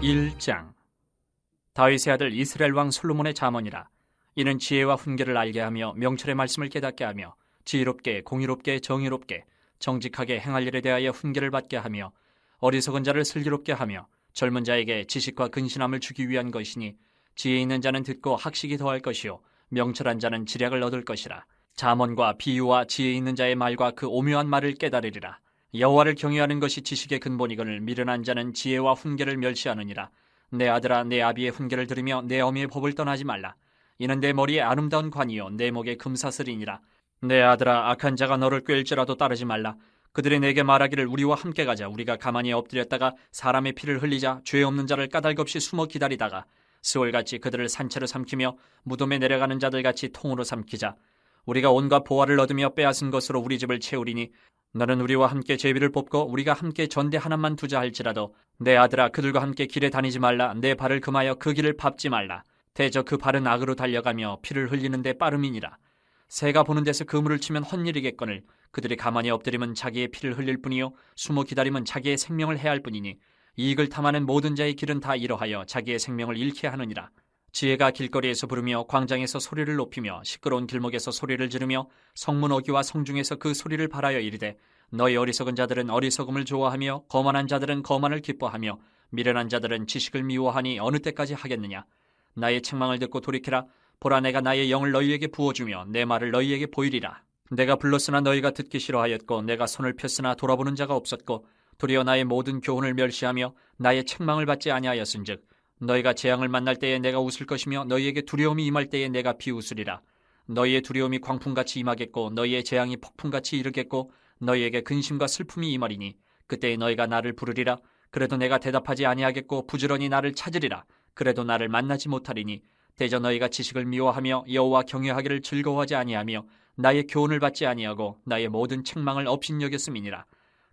1장. 다윗의 아들 이스라엘 왕 솔로몬의 잠언이라. 이는 지혜와 훈계를 알게 하며 명철의 말씀을 깨닫게 하며 지혜롭게 공의롭게 정의롭게 정직하게 행할 일에 대하여 훈계를 받게 하며 어리석은 자를 슬기롭게 하며 젊은 자에게 지식과 근신함을 주기 위한 것이니, 지혜 있는 자는 듣고 학식이 더할 것이요 명철한 자는 지략을 얻을 것이라. 잠언과 비유와 지혜 있는 자의 말과 그 오묘한 말을 깨달으리라. 여호와를 경외하는 것이 지식의 근본이거늘 미련한 자는 지혜와 훈계를 멸시하느니라. 내 아들아, 내 아비의 훈계를 들으며 내 어미의 법을 떠나지 말라. 이는 내 머리에 아름다운 관이요 내 목에 금사슬이니라. 내 아들아, 악한 자가 너를 꾀일지라도 따르지 말라. 그들이 내게 말하기를 우리와 함께 가자. 우리가 가만히 엎드렸다가 사람의 피를 흘리자. 죄 없는 자를 까닭없이 숨어 기다리다가 스올같이 그들을 산채로 삼키며 무덤에 내려가는 자들같이 통으로 삼키자. 우리가 온갖 보화를 얻으며 빼앗은 것으로 우리 집을 채우리니, 너는 우리와 함께 제비를 뽑고 우리가 함께 전대 하나만 두자 할지라도 내 아들아, 그들과 함께 길에 다니지 말라. 내 발을 금하여 그 길을 밟지 말라. 대저 그 발은 악으로 달려가며 피를 흘리는데 빠름이니라. 새가 보는 데서 그물을 치면 헛일이겠거늘 그들이 가만히 엎드리면 자기의 피를 흘릴 뿐이요 숨어 기다리면 자기의 생명을 해할 뿐이니, 이익을 탐하는 모든 자의 길은 다 이러하여 자기의 생명을 잃게 하느니라. 지혜가 길거리에서 부르며 광장에서 소리를 높이며 시끄러운 길목에서 소리를 지르며 성문 어귀와 성중에서 그 소리를 발하여 이르되, 너희 어리석은 자들은 어리석음을 좋아하며 거만한 자들은 거만을 기뻐하며 미련한 자들은 지식을 미워하니 어느 때까지 하겠느냐. 나의 책망을 듣고 돌이키라. 보라, 내가 나의 영을 너희에게 부어주며 내 말을 너희에게 보이리라. 내가 불렀으나 너희가 듣기 싫어하였고 내가 손을 폈으나 돌아보는 자가 없었고 도리어 나의 모든 교훈을 멸시하며 나의 책망을 받지 아니하였은즉, 너희가 재앙을 만날 때에 내가 웃을 것이며 너희에게 두려움이 임할 때에 내가 비웃으리라. 너희의 두려움이 광풍같이 임하겠고 너희의 재앙이 폭풍같이 이르겠고 너희에게 근심과 슬픔이 임하리니, 그때에 너희가 나를 부르리라. 그래도 내가 대답하지 아니하겠고 부지런히 나를 찾으리라. 그래도 나를 만나지 못하리니, 대저 너희가 지식을 미워하며 여호와 경외하기를 즐거워하지 아니하며 나의 교훈을 받지 아니하고 나의 모든 책망을 업신여겼음이니라.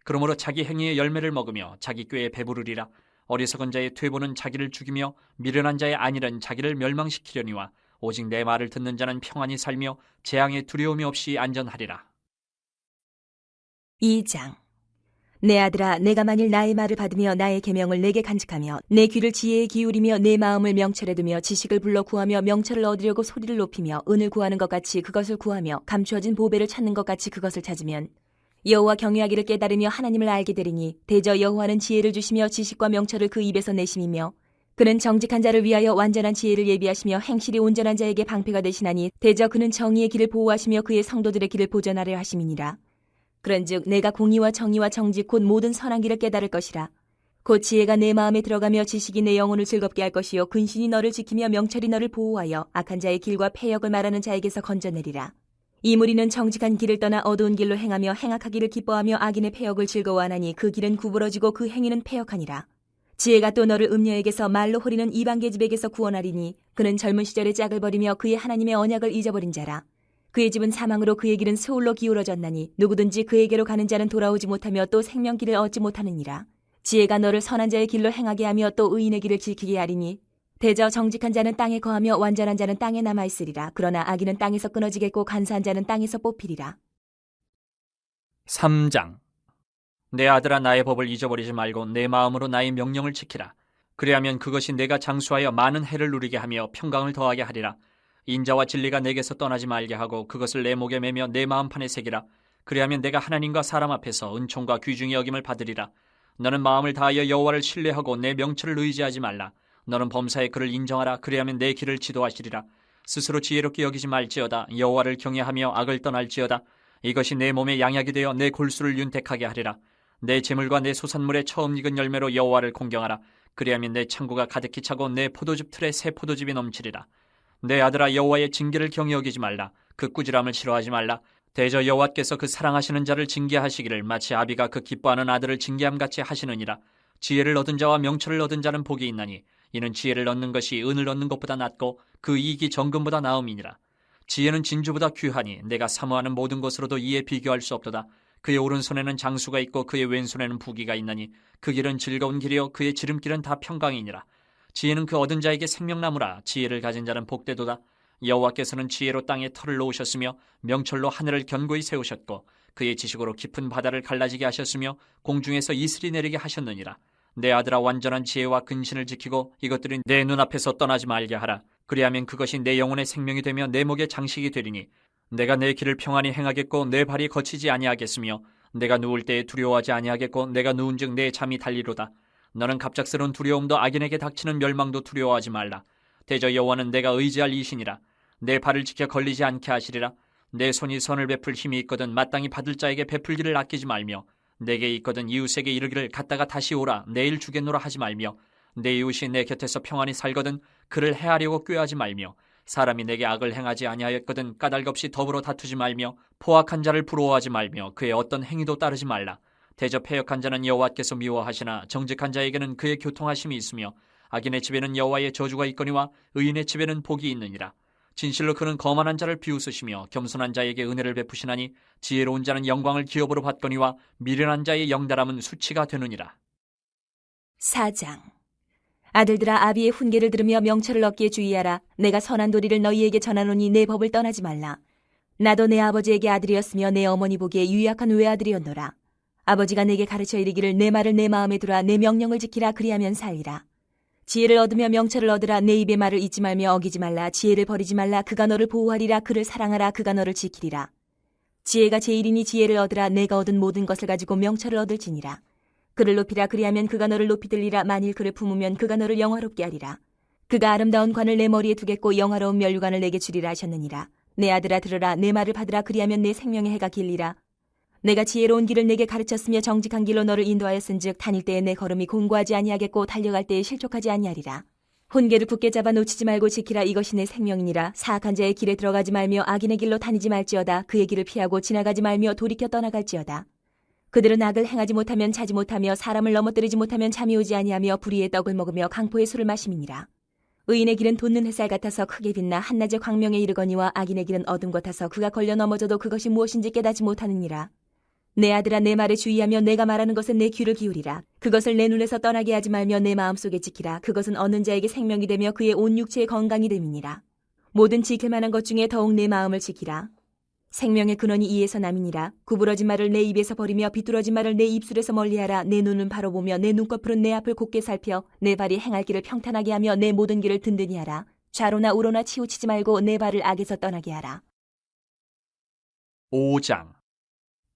그러므로 자기 행위의 열매를 먹으며 자기 꾀에 배부르리라. 어리석은 자의 퇴보는 자기를 죽이며 미련한 자의 안일은 자기를 멸망시키려니와 오직 내 말을 듣는 자는 평안히 살며 재앙의 두려움이 없이 안전하리라. 2장. 내 아들아, 내가 만일 나의 말을 받으며 나의 계명을 내게 간직하며 내 귀를 지혜에 기울이며 내 마음을 명철에 두며 지식을 불러 구하며 명철을 얻으려고 소리를 높이며 은을 구하는 것 같이 그것을 구하며 감추어진 보배를 찾는 것 같이 그것을 찾으면 여호와 경외하기를 깨달으며 하나님을 알게 되리니, 대저 여호와는 지혜를 주시며 지식과 명철을 그 입에서 내심이며 그는 정직한 자를 위하여 완전한 지혜를 예비하시며 행실이 온전한 자에게 방패가 되시나니, 대저 그는 정의의 길을 보호하시며 그의 성도들의 길을 보전하려 하심이니라. 그런즉 내가 공의와 정의와 정직 곧 모든 선한 길을 깨달을 것이라. 곧 지혜가 내 마음에 들어가며 지식이 내 영혼을 즐겁게 할 것이요 근신이 너를 지키며 명철이 너를 보호하여 악한 자의 길과 패역을 말하는 자에게서 건져내리라. 이 무리는 정직한 길을 떠나 어두운 길로 행하며 행악하기를 기뻐하며 악인의 패역을 즐거워하나니, 그 길은 구부러지고 그 행위는 패역하니라. 지혜가 또 너를 음녀에게서 말로 호리는 이방계집에게서 구원하리니, 그는 젊은 시절에 짝을 버리며 그의 하나님의 언약을 잊어버린 자라. 그의 집은 사망으로 그의 길은 스올로 기울어졌나니, 누구든지 그에게로 가는 자는 돌아오지 못하며 또 생명길을 얻지 못하느니라. 지혜가 너를 선한 자의 길로 행하게 하며 또 의인의 길을 지키게 하리니, 대저 정직한 자는 땅에 거하며 완전한 자는 땅에 남아있으리라. 그러나 악인은 땅에서 끊어지겠고 간사한 자는 땅에서 뽑히리라. 3장. 내 아들아, 나의 법을 잊어버리지 말고 내 마음으로 나의 명령을 지키라. 그리하면 그것이 내가 장수하여 많은 해를 누리게 하며 평강을 더하게 하리라. 인자와 진리가 내게서 떠나지 말게 하고 그것을 내 목에 매며 내 마음판에 새기라. 그리하면 내가 하나님과 사람 앞에서 은총과 귀중히 여김을 받으리라. 너는 마음을 다하여 여호와를 신뢰하고 내 명철을 의지하지 말라. 너는 범사의 그를 인정하라. 그리하면 내 길을 지도하시리라. 스스로 지혜롭게 여기지 말지어다. 여호와를 경외하며 악을 떠날지어다. 이것이 내 몸에 양약이 되어 내 골수를 윤택하게 하리라. 내 재물과 내 소산물의 처음 익은 열매로 여호와를 공경하라. 그리하면 내 창고가 가득히 차고 내 포도즙 틀에 새 포도즙이 넘치리라. 내 아들아, 여호와의 징계를 경히 여기지 말라. 그 꾸지람을 싫어하지 말라. 대저 여호와께서 그 사랑하시는 자를 징계하시기를 마치 아비가 그 기뻐하는 아들을 징계함같이 하시느니라. 지혜를 얻은 자와 명철을 얻은 자는 복이 있나니, 이는 지혜를 얻는 것이 은을 얻는 것보다 낫고 그 이익이 정금보다 나음이니라. 지혜는 진주보다 귀하니 내가 사모하는 모든 것으로도 이에 비교할 수 없도다. 그의 오른손에는 장수가 있고 그의 왼손에는 부귀가 있나니, 그 길은 즐거운 길이요 그의 지름길은 다 평강이니라. 지혜는 그 얻은 자에게 생명나무라. 지혜를 가진 자는 복되도다. 여호와께서는 지혜로 땅에 털을 놓으셨으며 명철로 하늘을 견고히 세우셨고 그의 지식으로 깊은 바다를 갈라지게 하셨으며 공중에서 이슬이 내리게 하셨느니라. 내 아들아, 완전한 지혜와 근신을 지키고 이것들이 내 눈앞에서 떠나지 말게 하라. 그리하면 그것이 내 영혼의 생명이 되며 내 목의 장식이 되리니 내가 내 길을 평안히 행하겠고 내 발이 거치지 아니하겠으며 내가 누울 때에 두려워하지 아니하겠고 내가 누운즉 내 잠이 달리로다. 너는 갑작스러운 두려움도 악인에게 닥치는 멸망도 두려워하지 말라. 대저 여호와는 내가 의지할 이신이라. 내 발을 지켜 걸리지 않게 하시리라. 내 손이 선을 베풀 힘이 있거든 마땅히 받을 자에게 베풀기를 아끼지 말며 내게 있거든 이웃에게 이르기를 갔다가 다시 오라 내일 주겠노라 하지 말며 내 이웃이 내 곁에서 평안히 살거든 그를 해하려고 꾀하지 말며 사람이 내게 악을 행하지 아니하였거든 까닭 없이 더불어 다투지 말며 포악한 자를 부러워하지 말며 그의 어떤 행위도 따르지 말라. 대저 패역한 자는 여호와께서 미워하시나 정직한 자에게는 그의 교통하심이 있으며 악인의 집에는 여호와의 저주가 있거니와 의인의 집에는 복이 있느니라. 진실로 그는 거만한 자를 비웃으시며 겸손한 자에게 은혜를 베푸시나니 지혜로운 자는 영광을 기업으로 받거니와 미련한 자의 영달함은 수치가 되느니라. 4장. 아들들아, 아비의 훈계를 들으며 명철을 얻기에 주의하라. 내가 선한 도리를 너희에게 전하노니 내 법을 떠나지 말라. 나도 내 아버지에게 아들이었으며 내 어머니 보기에 유약한 외아들이었노라. 아버지가 내게 가르쳐 이르기를 내 말을 내 마음에 두라. 내 명령을 지키라. 그리하면 살리라. 지혜를 얻으며 명철을 얻으라. 내 입의 말을 잊지 말며 어기지 말라. 지혜를 버리지 말라. 그가 너를 보호하리라. 그를 사랑하라. 그가 너를 지키리라. 지혜가 제일이니 지혜를 얻으라. 내가 얻은 모든 것을 가지고 명철을 얻을지니라. 그를 높이라. 그리하면 그가 너를 높이 들리라. 만일 그를 품으면 그가 너를 영화롭게 하리라. 그가 아름다운 관을 내 머리에 두겠고 영화로운 면류관을 내게 주리라 하셨느니라. 내 아들아, 들으라. 내 말을 받으라. 그리하면 내 생명의 해가 길리라. 내가 지혜로운 길을 내게 가르쳤으며 정직한 길로 너를 인도하였은즉 다닐 때에 내 걸음이 공고하지 아니하겠고 달려갈 때에 실족하지 아니하리라. 훈계를 굳게 잡아 놓치지 말고 지키라. 이것이 내 생명이니라. 사악한 자의 길에 들어가지 말며 악인의 길로 다니지 말지어다. 그의 길을 피하고 지나가지 말며 돌이켜 떠나갈지어다. 그들은 악을 행하지 못하면 자지 못하며 사람을 넘어뜨리지 못하면 잠이 오지 아니하며 불의의 떡을 먹으며 강포의 술을 마심이니라. 의인의 길은 돋는 햇살 같아서 크게 빛나 한낮의 광명에 이르거니와 악인의 길은 어둠 같아서 그가 걸려 넘어져도 그것이 무엇인지 깨닫지 못하느니라. 내 아들아, 내 말에 주의하며 내가 말하는 것에 내 귀를 기울이라. 그것을 내 눈에서 떠나게 하지 말며 내 마음속에 지키라. 그것은 얻는 자에게 생명이 되며 그의 온 육체의 건강이 됨이니라. 모든 지킬 만한 것 중에 더욱 내 마음을 지키라. 생명의 근원이 이에서 남이니라. 구부러진 말을 내 입에서 버리며 비뚤어진 말을 내 입술에서 멀리하라. 내 눈은 바로 보며 내 눈꺼풀은 내 앞을 곱게 살펴 내 발이 행할 길을 평탄하게 하며 내 모든 길을 든든히 하라. 좌로나 우로나 치우치지 말고 내 발을 악에서 떠나게 하라. 5장.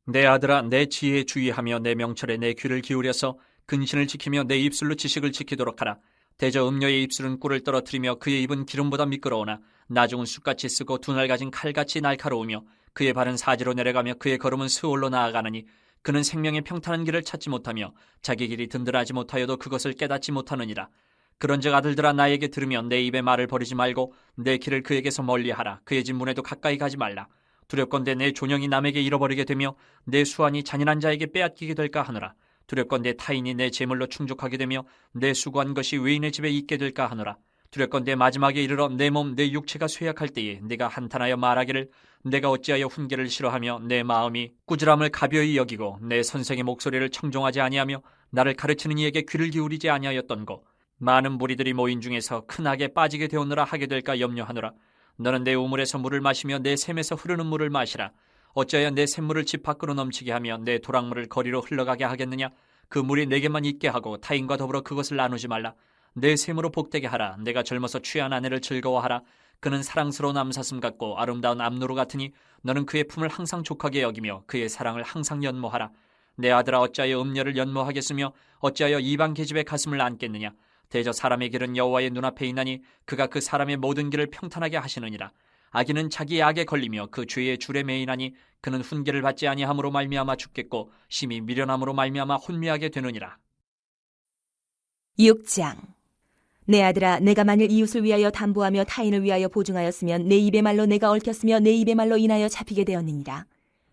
내 아들아, 내 지혜에 주의하며 내 명철에 내 귀를 기울여서 근신을 지키며 내 입술로 지식을 지키도록 하라. 대저 음녀의 입술은 꿀을 떨어뜨리며 그의 입은 기름보다 미끄러우나 나중은 숯같이 쓰고 두 날 가진 칼같이 날카로우며 그의 발은 사지로 내려가며 그의 걸음은 스올로 나아가느니 그는 생명의 평탄한 길을 찾지 못하며 자기 길이 든든하지 못하여도 그것을 깨닫지 못하느니라. 그런즉 아들들아, 나에게 들으면 내 입의 말을 버리지 말고 내 길을 그에게서 멀리하라. 그의 집 문에도 가까이 가지 말라. 두렵건대 내 존영이 남에게 잃어버리게 되며 내 수완이 잔인한 자에게 빼앗기게 될까 하노라. 두렵건대 타인이 내 재물로 충족하게 되며 내 수고한 것이 외인의 집에 있게 될까 하노라. 두렵건대 마지막에 이르러 내 몸 내 육체가 쇠약할 때에 네가 한탄하여 말하기를 내가 어찌하여 훈계를 싫어하며 내 마음이 꾸지람을 가벼이 여기고 내 선생의 목소리를 청종하지 아니하며 나를 가르치는 이에게 귀를 기울이지 아니하였던고. 많은 무리들이 모인 중에서 큰 악에 빠지게 되었느라 하게 될까 염려하노라. 너는 내 우물에서 물을 마시며 내 샘에서 흐르는 물을 마시라. 어찌하여 내 샘물을 집 밖으로 넘치게 하며 내 도랑물을 거리로 흘러가게 하겠느냐. 그 물이 내게만 있게 하고 타인과 더불어 그것을 나누지 말라. 내 샘으로 복되게 하라. 내가 젊어서 취한 아내를 즐거워하라. 그는 사랑스러운 암사슴 같고 아름다운 암노루 같으니 너는 그의 품을 항상 족하게 여기며 그의 사랑을 항상 연모하라. 내 아들아, 어찌하여 음녀를 연모하겠으며 어찌하여 이방 계집의 가슴을 안겠느냐. 대저 사람의 길은 여호와의 눈앞에 있나니 그가 그 사람의 모든 길을 평탄하게 하시느니라. 악인은 자기 악에 걸리며 그 죄의 줄에 매이나니 그는 훈계를 받지 아니함으로 말미암아 죽겠고 심히 미련함으로 말미암아 혼미하게 되느니라. 6장. 내 아들아, 내가 만일 이웃을 위하여 담보하며 타인을 위하여 보증하였으면 내 입의 말로 내가 얽혔으며 내 입의 말로 인하여 잡히게 되었느니라.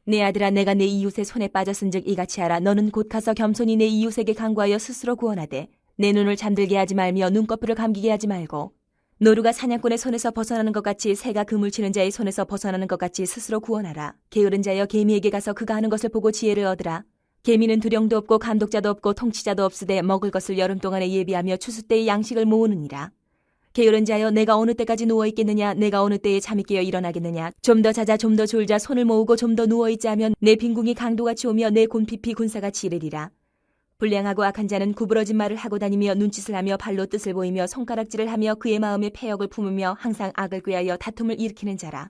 내 아들아, 내가 내 이웃의 손에 빠졌은즉 이같이 하라. 너는 곧 가서 겸손히 내 이웃에게 간구하여 스스로 구원하되 내 눈을 잠들게 하지 말며 눈꺼풀을 감기게 하지 말고 노루가 사냥꾼의 손에서 벗어나는 것 같이 새가 그물 치는 자의 손에서 벗어나는 것 같이 스스로 구원하라. 게으른 자여, 개미에게 가서 그가 하는 것을 보고 지혜를 얻으라. 개미는 두령도 없고 감독자도 없고 통치자도 없으되 먹을 것을 여름 동안에 예비하며 추수 때의 양식을 모으느니라. 게으른 자여, 내가 어느 때까지 누워있겠느냐. 내가 어느 때에 잠이 깨어 일어나겠느냐. 좀 더 자자, 좀 더 졸자. 손을 모으고 좀 더 누워있자 하면 내 빈궁이 강도같이 오며 내 곤핍이 군사같이 이르리라. 불량하고 악한 자는 구부러진 말을 하고 다니며 눈짓을 하며 발로 뜻을 보이며 손가락질을 하며 그의 마음에 패역을 품으며 항상 악을 꾀하여 다툼을 일으키는 자라.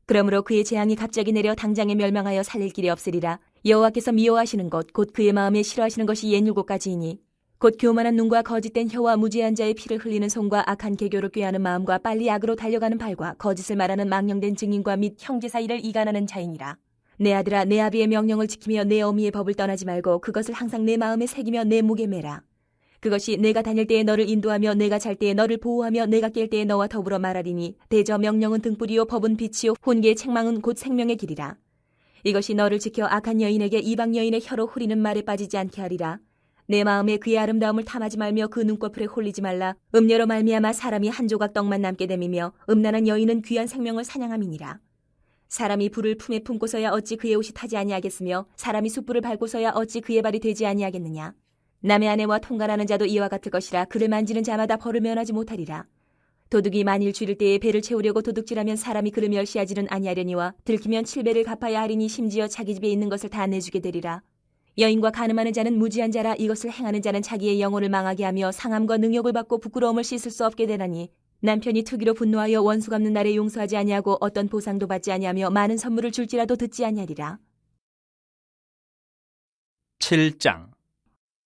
그러므로 그의 재앙이 갑자기 내려 당장에 멸망하여 살릴 길이 없으리라. 여호와께서 미워하시는 것 곧 그의 마음에 싫어하시는 것이 옛 율곡까지이니 곧 교만한 눈과 거짓된 혀와 무지한 자의 피를 흘리는 손과 악한 계교를 꾀하는 마음과 빨리 악으로 달려가는 발과 거짓을 말하는 망령된 증인과 및 형제 사이를 이간하는 자이니라. 내 아들아, 내 아비의 명령을 지키며 내 어미의 법을 떠나지 말고 그것을 항상 내 마음에 새기며 내 목에 매라. 그것이 내가 다닐 때에 너를 인도하며 내가 잘 때에 너를 보호하며 내가 깰 때에 너와 더불어 말하리니 대저 명령은 등불이요 법은 빛이요 훈계의 책망은 곧 생명의 길이라. 이것이 너를 지켜 악한 여인에게 이방 여인의 혀로 후리는 말에 빠지지 않게 하리라. 내 마음에 그의 아름다움을 탐하지 말며 그 눈꺼풀에 홀리지 말라. 음녀로 말미암아 사람이 한 조각 떡만 남게 됨이며 음란한 여인은 귀한 생명을 사냥함이니라. 사람이 불을 품에 품고서야 어찌 그의 옷이 타지 아니하겠으며 사람이 숯불을 밟고서야 어찌 그의 발이 되지 아니하겠느냐. 남의 아내와 통관하는 자도 이와 같을 것이라. 그를 만지는 자마다 벌을 면하지 못하리라. 도둑이 만일 줄일 때에 배를 채우려고 도둑질하면 사람이 그를 멸시하지는 아니하려니와 들키면 7배를 갚아야 하리니 심지어 자기 집에 있는 것을 다 내주게 되리라. 여인과 간음하는 자는 무지한 자라. 이것을 행하는 자는 자기의 영혼을 망하게 하며 상함과 능욕을 받고 부끄러움을 씻을 수 없게 되나니 남편이 투기로 분노하여 원수 갚는 날에 용서하지 아니하고 어떤 보상도 받지 아니하며 많은 선물을 줄지라도 듣지 아니하리라. 7장.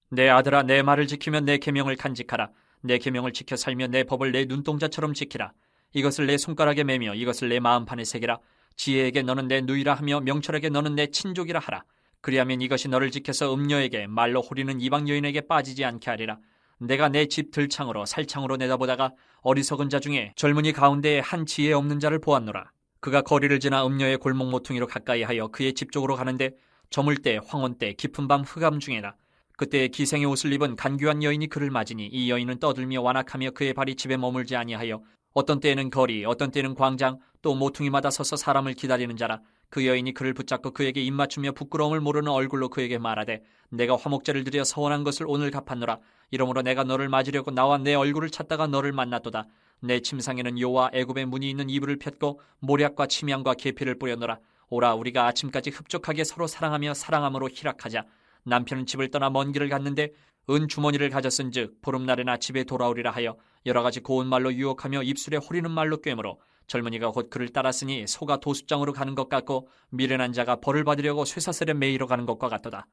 내 아들아, 내 말을 지키며 내 계명을 간직하라. 내 계명을 지켜 살며 내 법을 내 눈동자처럼 지키라. 이것을 내 손가락에 매며 이것을 내 마음판에 새기라. 지혜에게 너는 내 누이라 하며 명철에게 너는 내 친족이라 하라. 그리하면 이것이 너를 지켜서 음녀에게 말로 호리는 이방 여인에게 빠지지 않게 하리라. 내가 내 집 들창으로 살창으로 내다보다가 어리석은 자 중에 젊은이 가운데에 한 지혜 없는 자를 보았노라. 그가 거리를 지나 음녀의 골목 모퉁이로 가까이 하여 그의 집 쪽으로 가는데 저물 때 황혼 때 깊은 밤 흑암 중에라. 그때 기생의 옷을 입은 간교한 여인이 그를 맞으니 이 여인은 떠들며 완악하며 그의 발이 집에 머물지 아니하여 어떤 때에는 거리 어떤 때는 광장 또 모퉁이마다 서서 사람을 기다리는 자라. 그 여인이 그를 붙잡고 그에게 입맞추며 부끄러움을 모르는 얼굴로 그에게 말하되 내가 화목제를 드려 서원한 것을 오늘 갚았노라. 이러므로 내가 너를 맞으려고 나와 내 얼굴을 찾다가 너를 만났도다. 내 침상에는 요와 애굽의 문이 있는 이불을 폈고 모략과 침향과 계피를 뿌렸노라. 오라, 우리가 아침까지 흡족하게 서로 사랑하며 사랑함으로 희락하자. 남편은 집을 떠나 먼 길을 갔는데 은 주머니를 가졌은즉 보름날에나 집에 돌아오리라 하여 여러 가지 고운 말로 유혹하며 입술에 호리는 말로 꿰므로 젊은이가 곧 그를 따랐으니 소가 도숫장으로 가는 것 같고 미련한 자가 벌을 받으려고 쇠사슬에 매이러 가는 것과 같도다.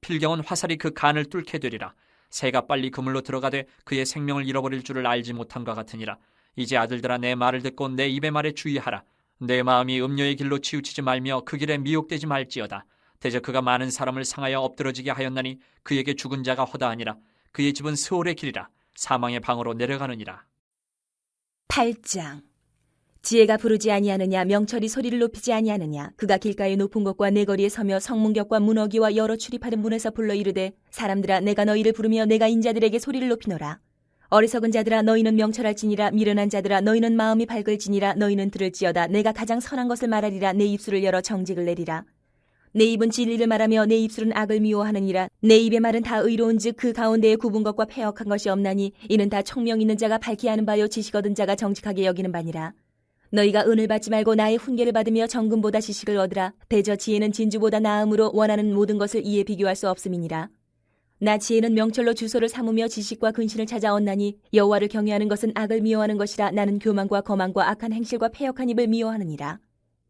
필경은 화살이 그 간을 뚫게 되리라. 새가 빨리 그물로 들어가되 그의 생명을 잃어버릴 줄을 알지 못함과 같으니라. 이제 아들들아, 내 말을 듣고 내 입의 말에 주의하라. 내 마음이 음녀의 길로 치우치지 말며 그 길에 미혹되지 말지어다. 대저 그가 많은 사람을 상하여 엎드러지게 하였나니 그에게 죽은 자가 허다하니라. 그의 집은 스올의 길이라. 사망의 방으로 내려가느니라. 8장. 지혜가 부르지 아니하느냐, 명철이 소리를 높이지 아니하느냐. 그가 길가의 높은 곳과 내거리에 서며 성문격과 문어기와 여러 출입하는 문에서 불러 이르되 사람들아, 내가 너희를 부르며 내가 인자들에게 소리를 높이노라. 어리석은 자들아, 너희는 명철할지니라. 미련한 자들아, 너희는 마음이 밝을지니라. 너희는 들을지어다. 내가 가장 선한 것을 말하리라. 내 입술을 열어 정직을 내리라. 내 입은 진리를 말하며 내 입술은 악을 미워하느니라. 내 입의 말은 다 의로운즉 그 가운데에 굽은 것과 패역한 것이 없나니 이는 다 총명 있는 자가 밝히 하는 바요 지식 얻은 자가 정직하게 여기는 바니라. 너희가 은을 받지 말고 나의 훈계를 받으며 정금보다 지식을 얻으라. 대저 지혜는 진주보다 나음으로 원하는 모든 것을 이에 비교할 수 없음이니라. 나 지혜는 명철로 주소를 삼으며 지식과 근신을 찾아 얻나니 여호와를 경외하는 것은 악을 미워하는 것이라. 나는 교만과 거만과 악한 행실과 패역한 입을 미워하느니라.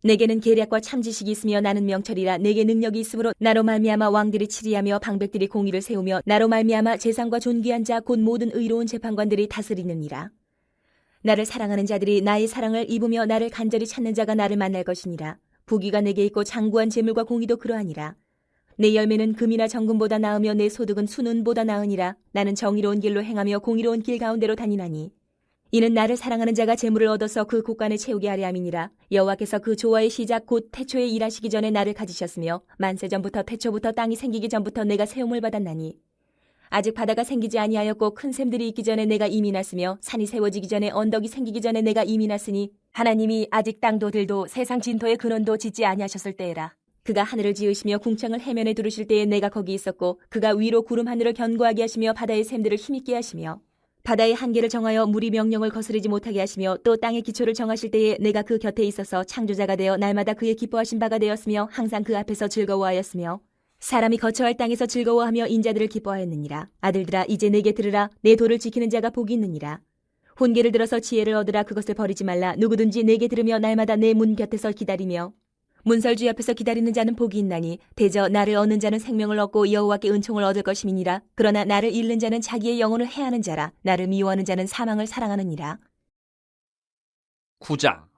내게는 계략과 참 지식이 있으며 나는 명철이라. 내게 능력이 있으므로 나로 말미암아 왕들이 치리하며 방백들이 공의를 세우며 나로 말미암아 재상과 존귀한 자 곧 모든 의로운 재판관들이 다스리느니라. 나를 사랑하는 자들이 나의 사랑을 입으며 나를 간절히 찾는 자가 나를 만날 것이니라. 부귀가 내게 있고 장구한 재물과 공의도 그러하니라. 내 열매는 금이나 정금보다 나으며 내 소득은 순은보다 나으니라. 나는 정의로운 길로 행하며 공의로운 길 가운데로 다니나니 이는 나를 사랑하는 자가 재물을 얻어서 그 곳간을 채우게 하려 함이니라. 여호와께서 그 조화의 시작 곧 태초에 일하시기 전에 나를 가지셨으며 만세 전부터 태초부터 땅이 생기기 전부터 내가 세움을 받았나니 아직 바다가 생기지 아니하였고 큰 샘들이 있기 전에 내가 이미 났으며 산이 세워지기 전에 언덕이 생기기 전에 내가 이미 났으니 하나님이 아직 땅도 들도 세상 진토의 근원도 짓지 아니하셨을 때에라. 그가 하늘을 지으시며 궁창을 해면에 두르실 때에 내가 거기 있었고 그가 위로 구름 하늘을 견고하게 하시며 바다의 샘들을 힘있게 하시며 바다의 한계를 정하여 물이 명령을 거스르지 못하게 하시며 또 땅의 기초를 정하실 때에 내가 그 곁에 있어서 창조자가 되어 날마다 그의 기뻐하신 바가 되었으며 항상 그 앞에서 즐거워하였으며 사람이 거처할 땅에서 즐거워하며 인자들을 기뻐하였느니라. 아들들아 이제 내게 들으라. 내 도를 지키는 자가 복이 있느니라. 훈계를 들어서 지혜를 얻으라. 그것을 버리지 말라. 누구든지 내게 들으며 날마다 내 문 곁에서 기다리며 문설주 앞에서 기다리는 자는 복이 있나니 대저 나를 얻는 자는 생명을 얻고 여호와께 은총을 얻을 것임이니라. 그러나 나를 잃는 자는 자기의 영혼을 해하는 자라. 나를 미워하는 자는 사망을 사랑하느니라. 9장.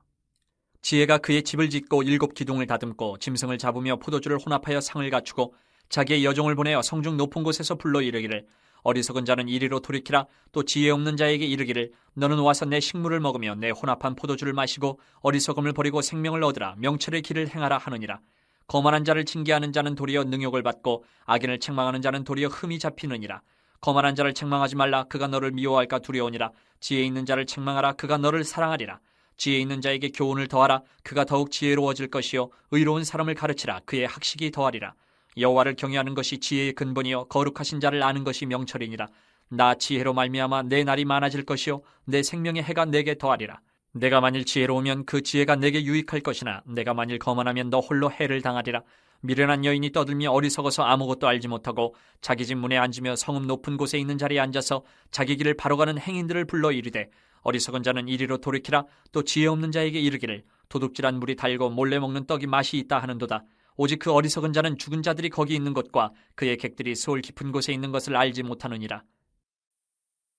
지혜가 그의 집을 짓고 7 기둥을 다듬고 짐승을 잡으며 포도주를 혼합하여 상을 갖추고 자기의 여종을 보내어 성중 높은 곳에서 불러 이르기를 어리석은 자는 이리로 돌이키라. 또 지혜 없는 자에게 이르기를 너는 와서 내 식물을 먹으며 내 혼합한 포도주를 마시고 어리석음을 버리고 생명을 얻으라. 명철의 길을 행하라 하느니라. 거만한 자를 징계하는 자는 도리어 능욕을 받고 악인을 책망하는 자는 도리어 흠이 잡히느니라. 거만한 자를 책망하지 말라. 그가 너를 미워할까 두려우니라. 지혜 있는 자를 책망하라. 그가 너를 사랑하리라. 지혜 있는 자에게 교훈을 더하라. 그가 더욱 지혜로워질 것이요 의로운 사람을 가르치라. 그의 학식이 더하리라. 여호와를 경외하는 것이 지혜의 근본이요 거룩하신 자를 아는 것이 명철이니라. 나 지혜로 말미암아 내 날이 많아질 것이요 내 생명의 해가 내게 더하리라. 내가 만일 지혜로우면 그 지혜가 내게 유익할 것이나 내가 만일 거만하면 너 홀로 해를 당하리라. 미련한 여인이 떠들며 어리석어서 아무것도 알지 못하고 자기 집 문에 앉으며 성읍 높은 곳에 있는 자리에 앉아서 자기 길을 바로 가는 행인들을 불러 이르되 어리석은 자는 이리로 돌이키라. 또 지혜 없는 자에게 이르기를 도둑질한 물이 달고 몰래 먹는 떡이 맛이 있다 하는도다. 오직 그 어리석은 자는 죽은 자들이 거기 있는 곳과 그의 객들이 수월 깊은 곳에 있는 것을 알지 못하느니라.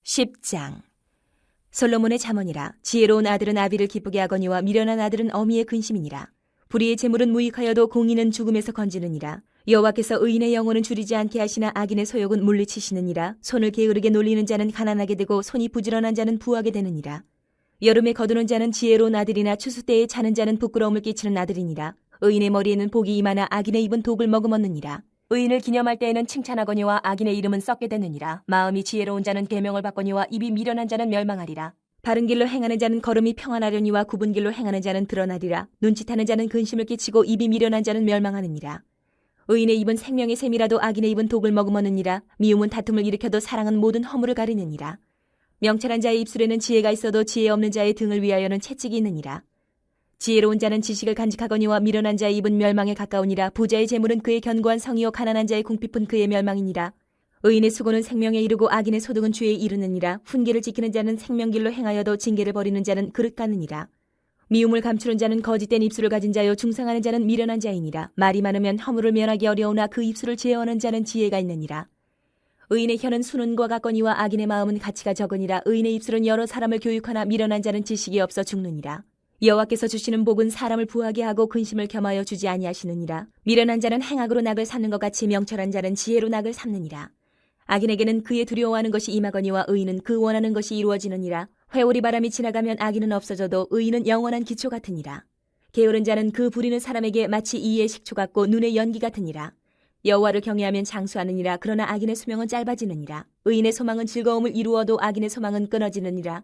10장. 솔로몬의 잠언이라. 지혜로운 아들은 아비를 기쁘게 하거니와 미련한 아들은 어미의 근심이니라. 불의의 재물은 무익하여도 공의는 죽음에서 건지느니라. 여호와께서 의인의 영혼은 줄이지 않게 하시나 악인의 소욕은 물리치시느니라. 손을 게으르게 놀리는 자는 가난하게 되고 손이 부지런한 자는 부하게 되느니라. 여름에 거두는 자는 지혜로운 아들이나 추수 때에 자는 자는 부끄러움을 끼치는 아들이니라. 의인의 머리에는 복이 임하나 악인의 입은 독을 머금었느니라. 의인을 기념할 때에는 칭찬하거니와 악인의 이름은 썩게 되느니라. 마음이 지혜로운 자는 계명을 받거니와 입이 미련한 자는 멸망하리라. 바른 길로 행하는 자는 걸음이 평안하려니와 굽은 길로 행하는 자는 드러나리라. 눈짓하는 자는 근심을 끼치고 입이 미련한 자는 멸망하느니라. 의인의 입은 생명의 샘이라도 악인의 입은 독을 머금었느니라. 미움은 다툼을 일으켜도 사랑은 모든 허물을 가리느니라. 명철한 자의 입술에는 지혜가 있어도 지혜 없는 자의 등을 위하여는 채찍이 있느니라. 지혜로운 자는 지식을 간직하거니와 미련한 자의 입은 멸망에 가까우니라. 부자의 재물은 그의 견고한 성이요 가난한 자의 궁핍은 그의 멸망이니라. 의인의 수고는 생명에 이르고 악인의 소득은 죄에 이르느니라. 훈계를 지키는 자는 생명길로 행하여도 징계를 버리는 자는 그릇 같느니라. 미움을 감추는 자는 거짓된 입술을 가진 자요 중상하는 자는 미련한 자이니라. 말이 많으면 허물을 면하기 어려우나 그 입술을 제어하는 자는 지혜가 있느니라. 의인의 혀는 수는과 같거니와 악인의 마음은 가치가 적으니라. 의인의 입술은 여러 사람을 교육하나 미련한 자는 지식이 없어 죽느니라. 여호와께서 주시는 복은 사람을 부하게 하고 근심을 겸하여 주지 아니하시느니라. 미련한 자는 행악으로 낙을 삼는 것 같이 명철한 자는 지혜로 낙을 삼느니라. 악인에게는 그의 두려워하는 것이 임하거니와 의인은 그 원하는 것이 이루어지느니라. 회오리 바람이 지나가면 악인은 없어져도 의인은 영원한 기초 같으니라. 게으른 자는 그 부리는 사람에게 마치 이의 식초 같고 눈의 연기 같으니라. 여호와를 경외하면 장수하느니라. 그러나 악인의 수명은 짧아지느니라. 의인의 소망은 즐거움을 이루어도 악인의 소망은 끊어지느니라.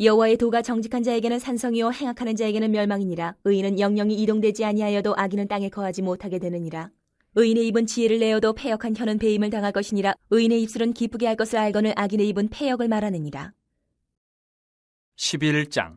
여호와의 도가 정직한 자에게는 산성이요 행악하는 자에게는 멸망이니라. 의인은 영영이 이동되지 아니하여도 악인은 땅에 거하지 못하게 되느니라. 의인의 입은 지혜를 내어도 패역한 혀는 배임을 당할 것이니라. 의인의 입술은 기쁘게 할 것을 알거늘 악인의 입은 패역을 말하느니라. 11장.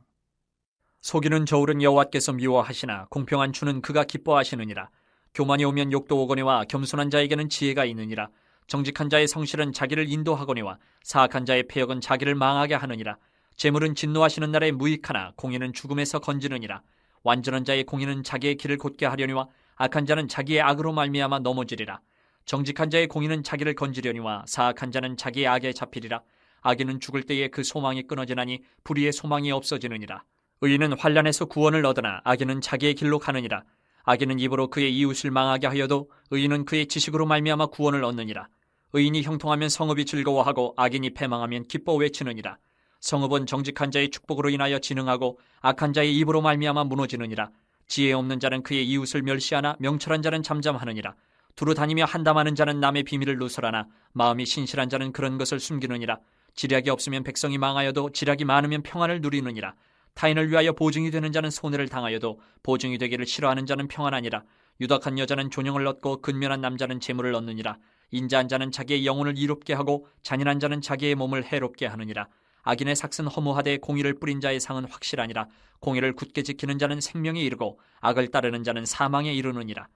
속이는 저울은 여호와께서 미워하시나 공평한 주는 그가 기뻐하시느니라. 교만이 오면 욕도 오거니와 겸손한 자에게는 지혜가 있느니라. 정직한 자의 성실은 자기를 인도하거니와 사악한 자의 패역은 자기를 망하게 하느니라. 재물은 진노하시는 날에 무익하나 공의는 죽음에서 건지느니라. 완전한 자의 공의는 자기의 길을 곧게 하려니와 악한 자는 자기의 악으로 말미암아 넘어지리라. 정직한 자의 공의는 자기를 건지려니와 사악한 자는 자기의 악에 잡히리라. 악인은 죽을 때에 그 소망이 끊어지나니 불의의 소망이 없어지느니라. 의인은 환난에서 구원을 얻으나 악인은 자기의 길로 가느니라. 악인은 입으로 그의 이웃을 망하게 하여도 의인은 그의 지식으로 말미암아 구원을 얻느니라. 의인이 형통하면 성읍이 즐거워하고 악인이 패망하면 기뻐 외치느니라. 성읍은 정직한 자의 축복으로 인하여 진흥하고 악한 자의 입으로 말미암아 무너지느니라. 지혜 없는 자는 그의 이웃을 멸시하나 명철한 자는 잠잠하느니라. 두루 다니며 한담하는 자는 남의 비밀을 누설하나 마음이 신실한 자는 그런 것을 숨기느니라. 지략이 없으면 백성이 망하여도 지략이 많으면 평안을 누리느니라. 타인을 위하여 보증이 되는 자는 손해를 당하여도 보증이 되기를 싫어하는 자는 평안하니라. 유덕한 여자는 존영을 얻고 근면한 남자는 재물을 얻느니라. 인자한 자는 자기의 영혼을 이롭게 하고 잔인한 자는 자기의 몸을 해롭게 하느니라. 악인의 삭은 허무하되 공의를 뿌린 자의 상은 확실하니라. 공의를 굳게 지키는 자는 생명에 이르고 악을 따르는 자는 사망에 이르느니라.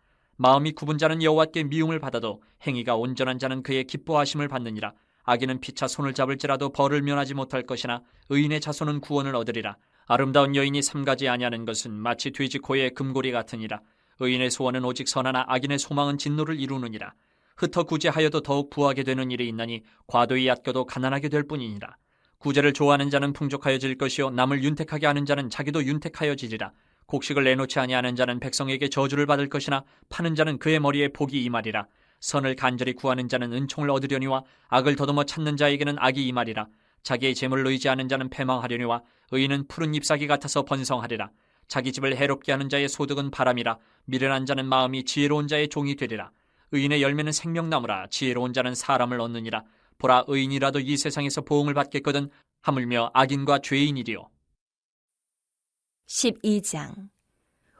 마음이 굽은 자는 여호와께 미움을 받아도 행위가 온전한 자는 그의 기뻐하심을 받느니라. 악인은 피차 손을 잡을지라도 벌을 면하지 못할 것이나 의인의 자손은 구원을 얻으리라. 아름다운 여인이 삼가지 아니하는 것은 마치 돼지 코의 금고리 같으니라. 의인의 소원은 오직 선하나 악인의 소망은 진노를 이루느니라. 흩어 구제하여도 더욱 부하게 되는 일이 있나니 과도히 아껴도 가난하게 될 뿐이니라. 구제를 좋아하는 자는 풍족하여질 것이요 남을 윤택하게 하는 자는 자기도 윤택하여지리라. 곡식을 내놓지 아니하는 자는 백성에게 저주를 받을 것이나 파는 자는 그의 머리에 복이 임하리라. 선을 간절히 구하는 자는 은총을 얻으려니와 악을 더듬어 찾는 자에게는 악이 임하리라. 자기의 재물을 의지하는 자는 패망하려니와 의인은 푸른 잎사귀 같아서 번성하리라. 자기 집을 해롭게 하는 자의 소득은 바람이라. 미련한 자는 마음이 지혜로운 자의 종이 되리라. 의인의 열매는 생명나무라. 지혜로운 자는 사람을 얻느니라. 보라, 의인이라도 이 세상에서 보응을 받겠거든 하물며 악인과 죄인이리요. 12장.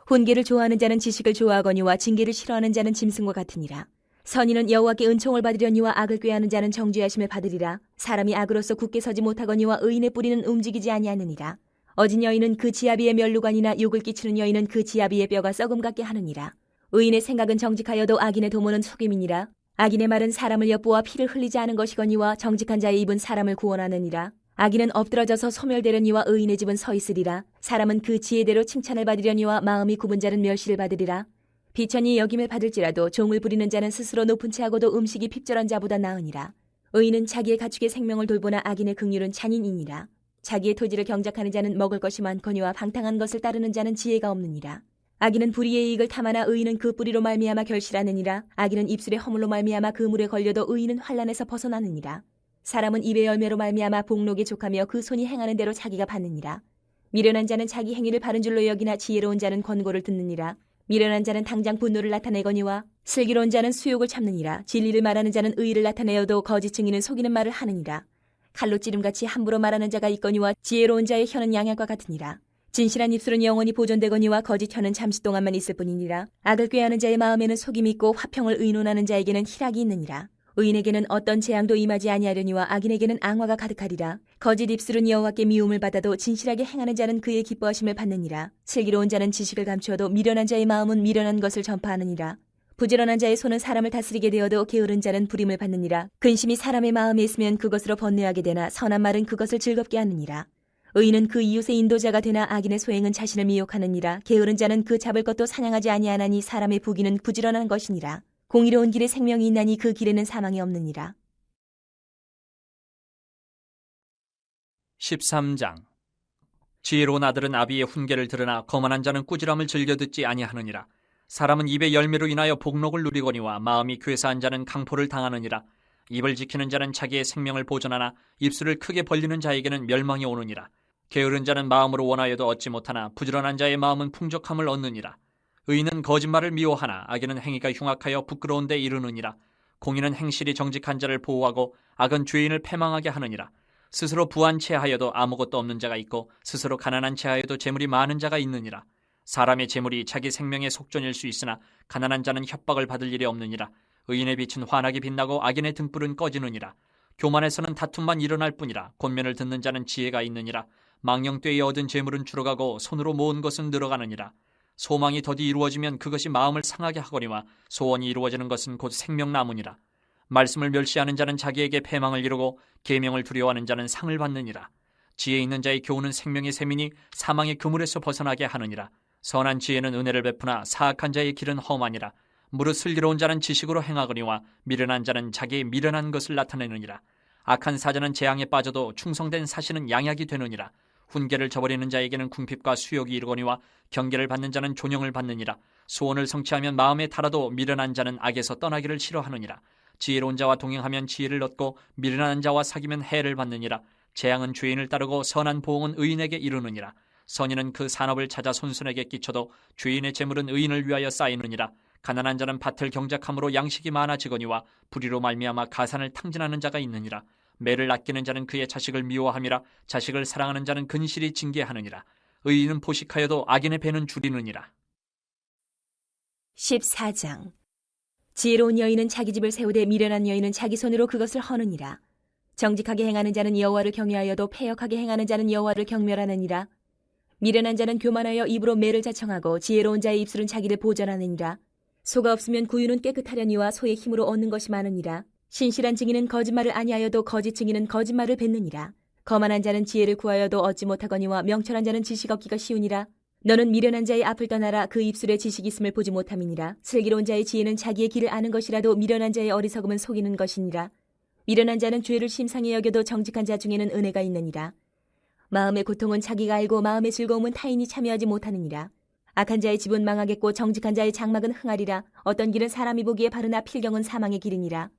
훈계를 좋아하는 자는 지식을 좋아하거니와 징계를 싫어하는 자는 짐승과 같으니라. 선인은 여호와께 은총을 받으려니와 악을 꾀하는 자는 정죄하심을 받으리라. 사람이 악으로서 굳게 서지 못하거니와 의인의 뿌리는 움직이지 아니하느니라. 어진 여인은 그 지아비의 면류관이나 욕을 끼치는 여인은 그 지아비의 뼈가 썩음 같게 하느니라. 의인의 생각은 정직하여도 악인의 도모는 속임이니라. 악인의 말은 사람을 엿보아 피를 흘리지 않은 것이거니와 정직한 자의 입은 사람을 구원하느니라. 악인은 엎드러져서 소멸되려니와 의인의 집은 서 있으리라. 사람은 그 지혜대로 칭찬을 받으려니와 마음이 굽은 자는 멸시를 받으리라. 비천이 여김을 받을지라도 종을 부리는 자는 스스로 높은 채하고도 음식이 핍절한 자보다 나으니라. 의인은 자기의 가축의 생명을 돌보나 악인의 긍휼은 잔인이니라. 자기의 토지를 경작하는 자는 먹을 것이 많거니와 방탕한 것을 따르는 자는 지혜가 없느니라. 악인은 불의의 이익을 탐하나 의인은 그 뿌리로 말미암아 결실하느니라. 악인은 입술의 허물로 말미암아 그 물에 걸려도 의인은 환난에서 벗어나느니라. 사람은 입의 열매로 말미암아 복록에 족하며 그 손이 행하는 대로 자기가 받느니라. 미련한 자는 자기 행위를 바른 줄로 여기나 지혜로운 자는 권고를 듣느니라. 미련한 자는 당장 분노를 나타내거니와 슬기로운 자는 수욕을 참느니라. 진리를 말하는 자는 의의를 나타내어도 거짓 증인은 속이는 말을 하느니라. 칼로 찌름같이 함부로 말하는 자가 있거니와 지혜로운 자의 혀는 양약과 같으니라. 진실한 입술은 영원히 보존되거니와 거짓 혀는 잠시 동안만 있을 뿐이니라. 악을 꾀하는 자의 마음에는 속임이 있고 화평을 의논하는 자에게는 희락이 있느니라. 의인에게는 어떤 재앙도 임하지 아니하려니와 악인에게는 앙화가 가득하리라. 거짓 입술은 여호와께 미움을 받아도 진실하게 행하는 자는 그의 기뻐하심을 받느니라. 슬기로운 자는 지식을 감추어도 미련한 자의 마음은 미련한 것을 전파하느니라. 부지런한 자의 손은 사람을 다스리게 되어도 게으른 자는 부림을 받느니라. 근심이 사람의 마음에 있으면 그것으로 번뇌하게 되나 선한 말은 그것을 즐겁게 하느니라. 의인은 그 이웃의 인도자가 되나 악인의 소행은 자신을 미혹하느니라. 게으른 자는 그 잡을 것도 사냥하지 아니하나니 사람의 부귀는 부지런한 것이니라. 공의로운 길에 생명이 있나니 그 길에는 사망이 없느니라. 13장. 지혜로운 아들은 아비의 훈계를 들으나 거만한 자는 꾸지람을 즐겨 듣지 아니하느니라. 사람은 입의 열매로 인하여 복록을 누리거니와 마음이 괴사한 자는 강포를 당하느니라. 입을 지키는 자는 자기의 생명을 보존하나 입술을 크게 벌리는 자에게는 멸망이 오느니라. 게으른 자는 마음으로 원하여도 얻지 못하나 부지런한 자의 마음은 풍족함을 얻느니라. 의인은 거짓말을 미워하나 악인은 행위가 흉악하여 부끄러운 데 이르느니라. 공의는 행실이 정직한 자를 보호하고 악은 죄인을 패망하게 하느니라. 스스로 부한 채하여도 아무것도 없는 자가 있고 스스로 가난한 채하여도 재물이 많은 자가 있느니라. 사람의 재물이 자기 생명의 속전일 수 있으나 가난한 자는 협박을 받을 일이 없느니라. 의인의 빛은 환하게 빛나고 악인의 등불은 꺼지느니라. 교만에서는 다툼만 일어날 뿐이라. 권면을 듣는 자는 지혜가 있느니라. 망령되이 얻은 재물은 줄어가고 손으로 모은 것은 늘어가느니라. 소망이 더디 이루어지면 그것이 마음을 상하게 하거니와 소원이 이루어지는 것은 곧 생명나무니라. 말씀을 멸시하는 자는 자기에게 패망을 이루고 계명을 두려워하는 자는 상을 받느니라. 지혜 있는 자의 교훈은 생명의 셈이니 사망의 그물에서 벗어나게 하느니라. 선한 지혜는 은혜를 베푸나 사악한 자의 길은 험하니라. 무릇 슬기로운 자는 지식으로 행하거니와 미련한 자는 자기의 미련한 것을 나타내느니라. 악한 사자는 재앙에 빠져도 충성된 사신은 양약이 되느니라. 훈계를 저버리는 자에게는 궁핍과 수욕이 이르거니와 경계를 받는 자는 존영을 받느니라. 소원을 성취하면 마음에 달아도 미련한 자는 악에서 떠나기를 싫어하느니라. 지혜로운 자와 동행하면 지혜를 얻고 미련한 자와 사귀면 해를 받느니라. 재앙은 죄인을 따르고 선한 보응은 의인에게 이르느니라. 선인은 그 산업을 찾아 손손에게 끼쳐도 죄인의 재물은 의인을 위하여 쌓이느니라. 가난한 자는 밭을 경작함으로 양식이 많아지거니와 불의로 말미암아 가산을 탕진하는 자가 있느니라. 매를 아끼는 자는 그의 자식을 미워함이라. 자식을 사랑하는 자는 근실이 징계하느니라. 의인은 포식하여도 악인의 배는 줄이느니라. 14장. 지혜로운 여인은 자기 집을 세우되 미련한 여인은 자기 손으로 그것을 허느니라. 정직하게 행하는 자는 여호와를 경외하여도 패역하게 행하는 자는 여호와를 경멸하느니라. 미련한 자는 교만하여 입으로 매를 자청하고 지혜로운 자의 입술은 자기를 보전하느니라. 소가 없으면 구유는 깨끗하려니와 소의 힘으로 얻는 것이 많으니라. 신실한 증인은 거짓말을 아니하여도 거짓 증인은 거짓말을 뱉느니라. 거만한 자는 지혜를 구하여도 얻지 못하거니와 명철한 자는 지식 얻기가 쉬우니라. 너는 미련한 자의 앞을 떠나라. 그 입술에 지식이 있음을 보지 못함이니라. 슬기로운 자의 지혜는 자기의 길을 아는 것이라도 미련한 자의 어리석음은 속이는 것이니라. 미련한 자는 죄를 심상히 여겨도 정직한 자 중에는 은혜가 있느니라. 마음의 고통은 자기가 알고 마음의 즐거움은 타인이 참여하지 못하느니라. 악한 자의 집은 망하겠고 정직한 자의 장막은 흥하리라. 어떤 길은 사람이 보기에 바르나 필경은 사망의 길이니라.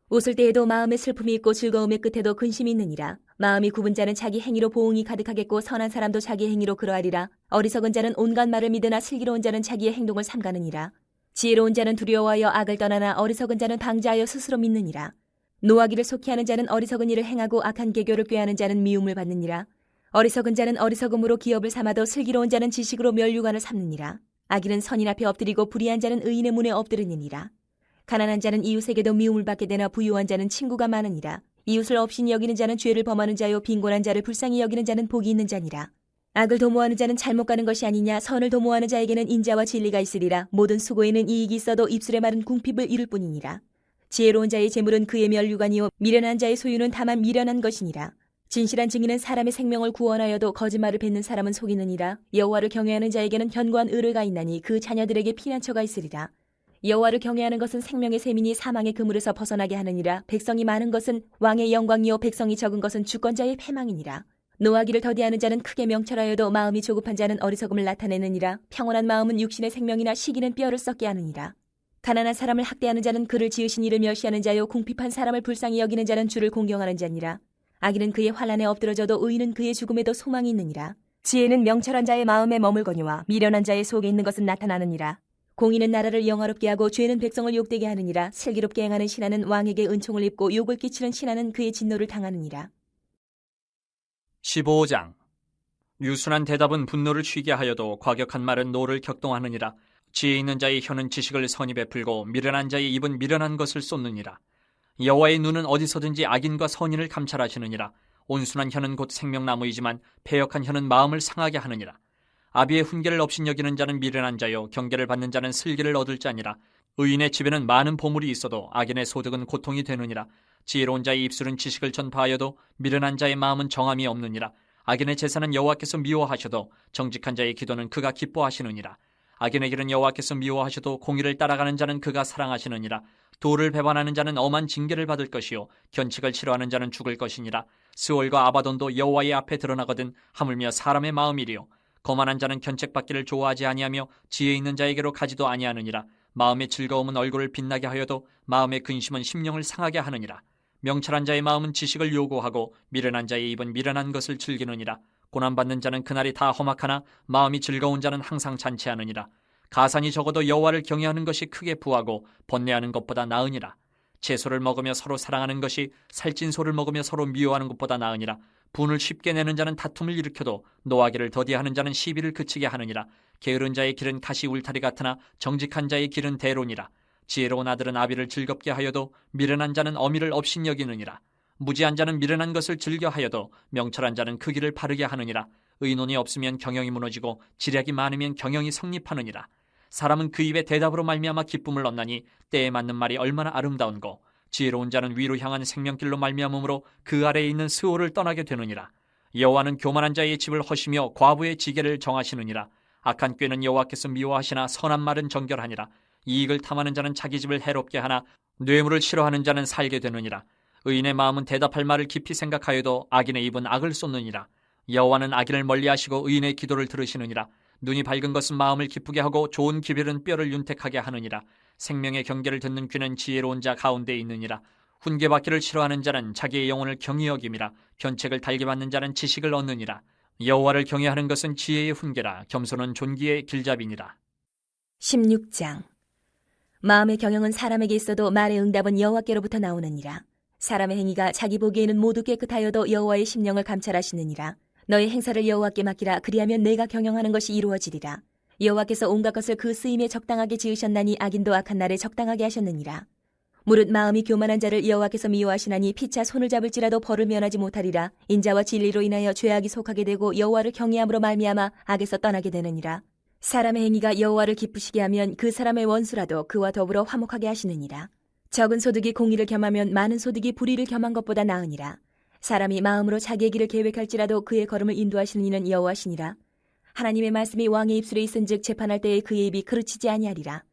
웃을 때에도 마음에 슬픔이 있고 즐거움의 끝에도 근심이 있느니라. 마음이 굽은 자는 자기 행위로 보응이 가득하겠고 선한 사람도 자기 행위로 그러하리라. 어리석은 자는 온갖 말을 믿으나 슬기로운 자는 자기의 행동을 삼가느니라. 지혜로운 자는 두려워하여 악을 떠나나 어리석은 자는 방자하여 스스로 믿느니라. 노하기를 속히 하는 자는 어리석은 일을 행하고 악한 계교를 꾀하는 자는 미움을 받느니라. 어리석은 자는 어리석음으로 기업을 삼아도 슬기로운 자는 지식으로 면류관을 삼느니라. 악인은 선인 앞에 엎드리고 불의한 자는 의인의 문에 엎드리느니라. 가난한 자는 이웃에게도 미움을 받게 되나 부유한 자는 친구가 많으니라. 이웃을 업신 여기는 자는 죄를 범하는 자요 빈곤한 자를 불쌍히 여기는 자는 복이 있는 자니라. 악을 도모하는 자는 잘못 가는 것이 아니냐. 선을 도모하는 자에게는 인자와 진리가 있으리라. 모든 수고에는 이익이 있어도 입술에 마른 궁핍을 이룰 뿐이니라. 지혜로운 자의 재물은 그의 면류관이요 미련한 자의 소유는 다만 미련한 것이니라. 진실한 증인은 사람의 생명을 구원하여도 거짓말을 뱉는 사람은 속이느니라. 여호와를 경외하는 자에게는 견고한 의뢰가 있나니 그 자녀들에게 피난처가 있으리라. 여호와를 경외하는 것은 생명의 셈이니 사망의 그물에서 벗어나게 하느니라. 백성이 많은 것은 왕의 영광이요 백성이 적은 것은 주권자의 패망이니라. 노하기를 더디하는 자는 크게 명철하여도 마음이 조급한 자는 어리석음을 나타내느니라. 평온한 마음은 육신의 생명이나 시기는 뼈를 썩게 하느니라. 가난한 사람을 학대하는 자는 그를 지으신 이를 멸시하는 자요 궁핍한 사람을 불쌍히 여기는 자는 주를 공경하는 자니라. 악인은 그의 환난에 엎드러져도 의인은 그의 죽음에도 소망이 있느니라. 지혜는 명철한 자의 마음에 머물거니와 미련한 자의 속에 있는 것은 나타나느니라. 공의는 나라를 영화롭게 하고 죄는 백성을 욕되게 하느니라. 슬기롭게 행하는 신하는 왕에게 은총을 입고 욕을 끼치는 신하는 그의 진노를 당하느니라. 15장. 유순한 대답은 분노를 쉬게 하여도 과격한 말은 노를 격동하느니라. 지혜 있는 자의 혀는 지식을 선히 베풀고 미련한 자의 입은 미련한 것을 쏟느니라. 여호와의 눈은 어디서든지 악인과 선인을 감찰하시느니라. 온순한 혀는 곧 생명나무이지만 패역한 혀는 마음을 상하게 하느니라. 아비의 훈계를 없인 여기는 자는 미련한 자요 경계를 받는 자는 슬기를 얻을 자니라. 의인의 집에는 많은 보물이 있어도 악인의 소득은 고통이 되느니라. 지혜로운 자의 입술은 지식을 전파하여도 미련한 자의 마음은 정함이 없느니라. 악인의 제사는 여호와께서 미워하셔도 정직한 자의 기도는 그가 기뻐하시느니라. 악인의 길은 여호와께서 미워하셔도 공의를 따라가는 자는 그가 사랑하시느니라. 도를 배반하는 자는 엄한 징계를 받을 것이요 견칙을 싫어하는 자는 죽을 것이니라. 스올과 아바돈도 여호와의 앞에 드러나거든 하물며 사람의 마음이리요. 거만한 자는 견책받기를 좋아하지 아니하며 지혜 있는 자에게로 가지도 아니하느니라. 마음의 즐거움은 얼굴을 빛나게 하여도 마음의 근심은 심령을 상하게 하느니라. 명철한 자의 마음은 지식을 요구하고 미련한 자의 입은 미련한 것을 즐기느니라. 고난받는 자는 그날이 다 험악하나 마음이 즐거운 자는 항상 잔치하느니라. 가산이 적어도 여호와를 경외하는 것이 크게 부하고 번뇌하는 것보다 나으니라. 채소를 먹으며 서로 사랑하는 것이 살찐 소를 먹으며 서로 미워하는 것보다 나으니라. 분을 쉽게 내는 자는 다툼을 일으켜도 노하기를 더디하는 자는 시비를 그치게 하느니라. 게으른 자의 길은 가시 울타리 같으나 정직한 자의 길은 대로니라. 지혜로운 아들은 아비를 즐겁게 하여도 미련한 자는 어미를 업신 여기느니라. 무지한 자는 미련한 것을 즐겨 하여도 명철한 자는 그 길을 바르게 하느니라. 의논이 없으면 경영이 무너지고 지략이 많으면 경영이 성립하느니라. 사람은 그 입에 대답으로 말미암아 기쁨을 얻나니 때에 맞는 말이 얼마나 아름다운고 지혜로운 자는 위로 향한 생명길로 말미암음으로 그 아래에 있는 스올을 떠나게 되느니라. 여호와는 교만한 자의 집을 허시며 과부의 지게를 정하시느니라. 악한 꾀는 여호와께서 미워하시나 선한 말은 정결하니라. 이익을 탐하는 자는 자기 집을 해롭게 하나 뇌물을 싫어하는 자는 살게 되느니라. 의인의 마음은 대답할 말을 깊이 생각하여도 악인의 입은 악을 쏟느니라. 여호와는 악인을 멀리하시고 의인의 기도를 들으시느니라. 눈이 밝은 것은 마음을 기쁘게 하고 좋은 기별은 뼈를 윤택하게 하느니라. 생명의 경계를 듣는 귀는 지혜로운 자 가운데 있느니라. 훈계받기를 싫어하는 자는 자기의 영혼을 경히 여김이라. 견책을 달게 받는 자는 지식을 얻느니라. 여호와를 경외하는 것은 지혜의 훈계라. 겸손은 존귀의 길잡이니라. 16장. 마음의 경영은 사람에게 있어도 말의 응답은 여호와께로부터 나오느니라. 사람의 행위가 자기 보기에는 모두 깨끗하여도 여호와의 심령을 감찰하시느니라. 너의 행사를 여호와께 맡기라. 그리하면 내가 경영하는 것이 이루어지리라. 여호와께서 온갖 것을 그 쓰임에 적당하게 지으셨나니 악인도 악한 날에 적당하게 하셨느니라. 무릇 마음이 교만한 자를 여호와께서 미워하시나니 피차 손을 잡을지라도 벌을 면하지 못하리라. 인자와 진리로 인하여 죄악이 속하게 되고 여호와를 경외함으로 말미암아 악에서 떠나게 되느니라. 사람의 행위가 여호와를 기쁘시게 하면 그 사람의 원수라도 그와 더불어 화목하게 하시느니라. 적은 소득이 공의를 겸하면 많은 소득이 불의를 겸한 것보다 나으니라. 사람이 마음으로 자기의 길을 계획할지라도 그의 걸음을 인도하시는 이는 여호와시니라. 하나님의 말씀이 왕의 입술에 있은즉 재판할 때에 그의 입이 그르치지 아니하리라.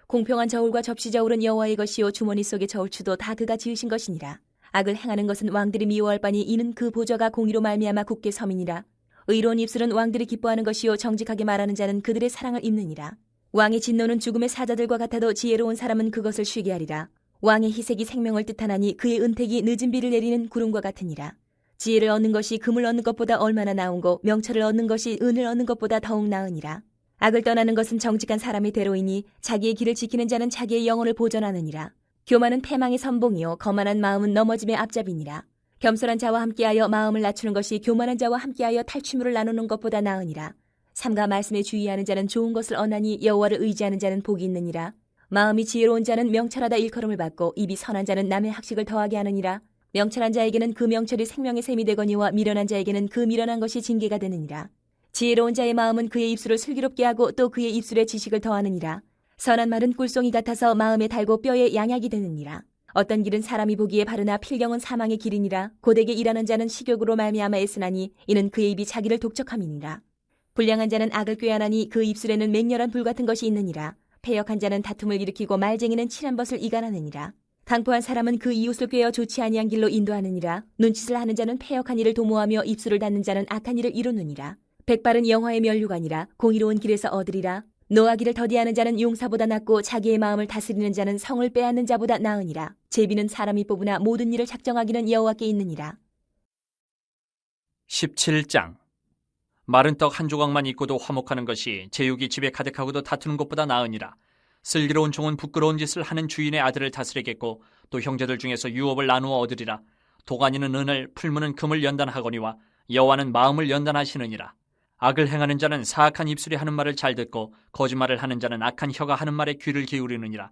공평한 저울과 접시 저울은 여호와의 것이요 주머니 속의 저울추도 다 그가 지으신 것이니라. 악을 행하는 것은 왕들이 미워할 바니 이는 그 보좌가 공의로 말미암아 굳게 섬이니라. 의로운 입술은 왕들이 기뻐하는 것이요 정직하게 말하는 자는 그들의 사랑을 입느니라. 왕의 진노는 죽음의 사자들과 같아도 지혜로운 사람은 그것을 쉬게 하리라. 왕의 희색이 생명을 뜻하나니 그의 은택이 늦은 비를 내리는 구름과 같으니라. 지혜를 얻는 것이 금을 얻는 것보다 얼마나 나은고 명철을 얻는 것이 은을 얻는 것보다 더욱 나으니라. 악을 떠나는 것은 정직한 사람의 대로이니 자기의 길을 지키는 자는 자기의 영혼을 보전하느니라. 교만은 패망의 선봉이요 거만한 마음은 넘어짐의 앞잡이니라. 겸손한 자와 함께하여 마음을 낮추는 것이 교만한 자와 함께하여 탈취물을 나누는 것보다 나으니라. 삼가 말씀에 주의하는 자는 좋은 것을 얻나니 여호와를 의지하는 자는 복이 있느니라. 마음이 지혜로운 자는 명철하다 일컬음을 받고 입이 선한 자는 남의 학식을 더하게 하느니라. 명철한 자에게는 그 명철이 생명의 샘이 되거니와 미련한 자에게는 그 미련한 것이 징계가 되느니라. 지혜로운 자의 마음은 그의 입술을 슬기롭게 하고 또 그의 입술에 지식을 더하느니라. 선한 말은 꿀송이 같아서 마음에 달고 뼈에 양약이 되느니라. 어떤 길은 사람이 보기에 바르나 필경은 사망의 길이니라. 고되게 일하는 자는 식욕으로 말미암아 애쓰나니 이는 그의 입이 자기를 독촉함이니라. 불량한 자는 악을 꾀하나니 그 입술에는 맹렬한 불 같은 것이 있느니라. 패역한 자는 다툼을 일으키고 말쟁이는 친한 벗을 이간하느니라. 강포한 사람은 그 이웃을 꾀어 좋지 아니한 길로 인도하느니라. 눈짓을 하는 자는 패역한 일을 도모하며 입술을 닫는 자는 악한 일을 이루느니라. 백발은 영화의 면류관이라. 공의로운 길에서 얻으리라. 노하기를 더디하는 자는 용사보다 낫고 자기의 마음을 다스리는 자는 성을 빼앗는 자보다 나으니라. 제비는 사람이 뽑으나 모든 일을 작정하기는 여호와께 있느니라. 17장. 마른 떡 한 조각만 있고도 화목하는 것이 제육이 집에 가득하고도 다투는 것보다 나으니라. 슬기로운 종은 부끄러운 짓을 하는 주인의 아들을 다스리겠고 또 형제들 중에서 유업을 나누어 얻으리라. 도가니는 은을, 풀무는 금을 연단하거니와 여호와는 마음을 연단하시느니라. 악을 행하는 자는 사악한 입술이 하는 말을 잘 듣고 거짓말을 하는 자는 악한 혀가 하는 말에 귀를 기울이느니라.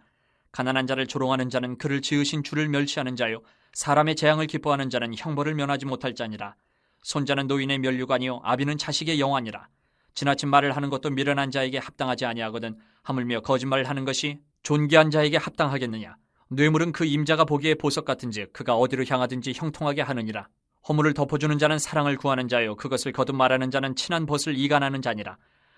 가난한 자를 조롱하는 자는 그를 지으신 주를 멸시하는 자요 사람의 재앙을 기뻐하는 자는 형벌을 면하지 못할 자니라. 손자는 노인의 면류관이요 아비는 자식의 영화니라. 지나친 말을 하는 것도 미련한 자에게 합당하지 아니하거든 하물며 거짓말을 하는 것이 존귀한 자에게 합당하겠느냐. 뇌물은 그 임자가 보기에 보석 같은즉 그가 어디로 향하든지 형통하게 하느니라. 허물을 덮어주는 자는 사랑을 구하는 자요 그것을 거듭 말하는 자는 친한 벗을 이간하는 자니라.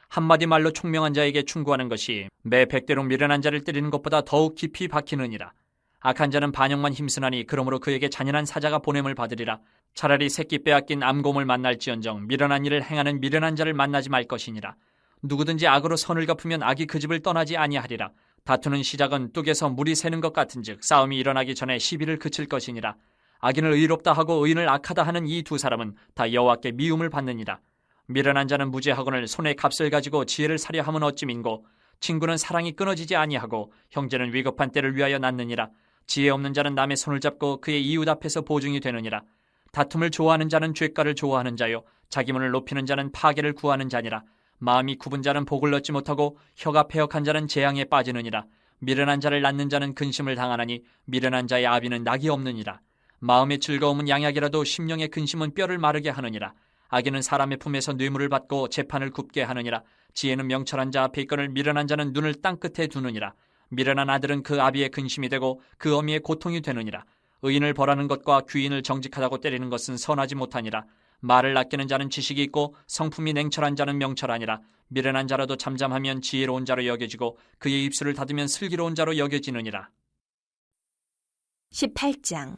한마디 말로 총명한 자에게 충고하는 것이 매 100대로 미련한 자를 때리는 것보다 더욱 깊이 박히느니라. 악한 자는 반역만 힘쓰나니 그러므로 그에게 잔인한 사자가 보냄을 받으리라. 차라리 새끼 빼앗긴 암곰을 만날지언정 미련한 일을 행하는 미련한 자를 만나지 말 것이니라. 누구든지 악으로 선을 갚으면 악이 그 집을 떠나지 아니하리라. 다투는 시작은 뚝에서 물이 새는 것 같은즉 싸움이 일어나기 전에 시비를 그칠 것이니라. 악인을 의롭다 하고 의인을 악하다 하는 이 두 사람은 다 여호와께 미움을 받느니라. 미련한 자는 무죄하거늘 손에 값을 가지고 지혜를 사려 함은 어찌민고 친구는 사랑이 끊어지지 아니하고 형제는 위급한 때를 위하여 낳느니라. 지혜 없는 자는 남의 손을 잡고 그의 이웃 앞에서 보증이 되느니라. 다툼을 좋아하는 자는 죄가를 좋아하는 자요 자기문을 높이는 자는 파괴를 구하는 자니라. 마음이 굽은 자는 복을 얻지 못하고 혀가 패역한 자는 재앙에 빠지느니라. 미련한 자를 낳는 자는 근심을 당하나니 미련한 자의 아비는 낙이 없느니라. 마음의 즐거움은 양약이라도 심령의 근심은 뼈를 마르게 하느니라. 악인은 사람의 품에서 뇌물을 받고 재판을 굽게 하느니라. 지혜는 명철한 자 앞에 있거늘 미련한 자는 눈을 땅끝에 두느니라. 미련한 아들은 그 아비의 근심이 되고 그 어미의 고통이 되느니라. 의인을 벌하는 것과 귀인을 정직하다고 때리는 것은 선하지 못하니라. 말을 아끼는 자는 지식이 있고 성품이 냉철한 자는 명철하니라. 미련한 자라도 잠잠하면 지혜로운 자로 여겨지고 그의 입술을 닫으면 슬기로운 자로 여겨지느니라. 18장.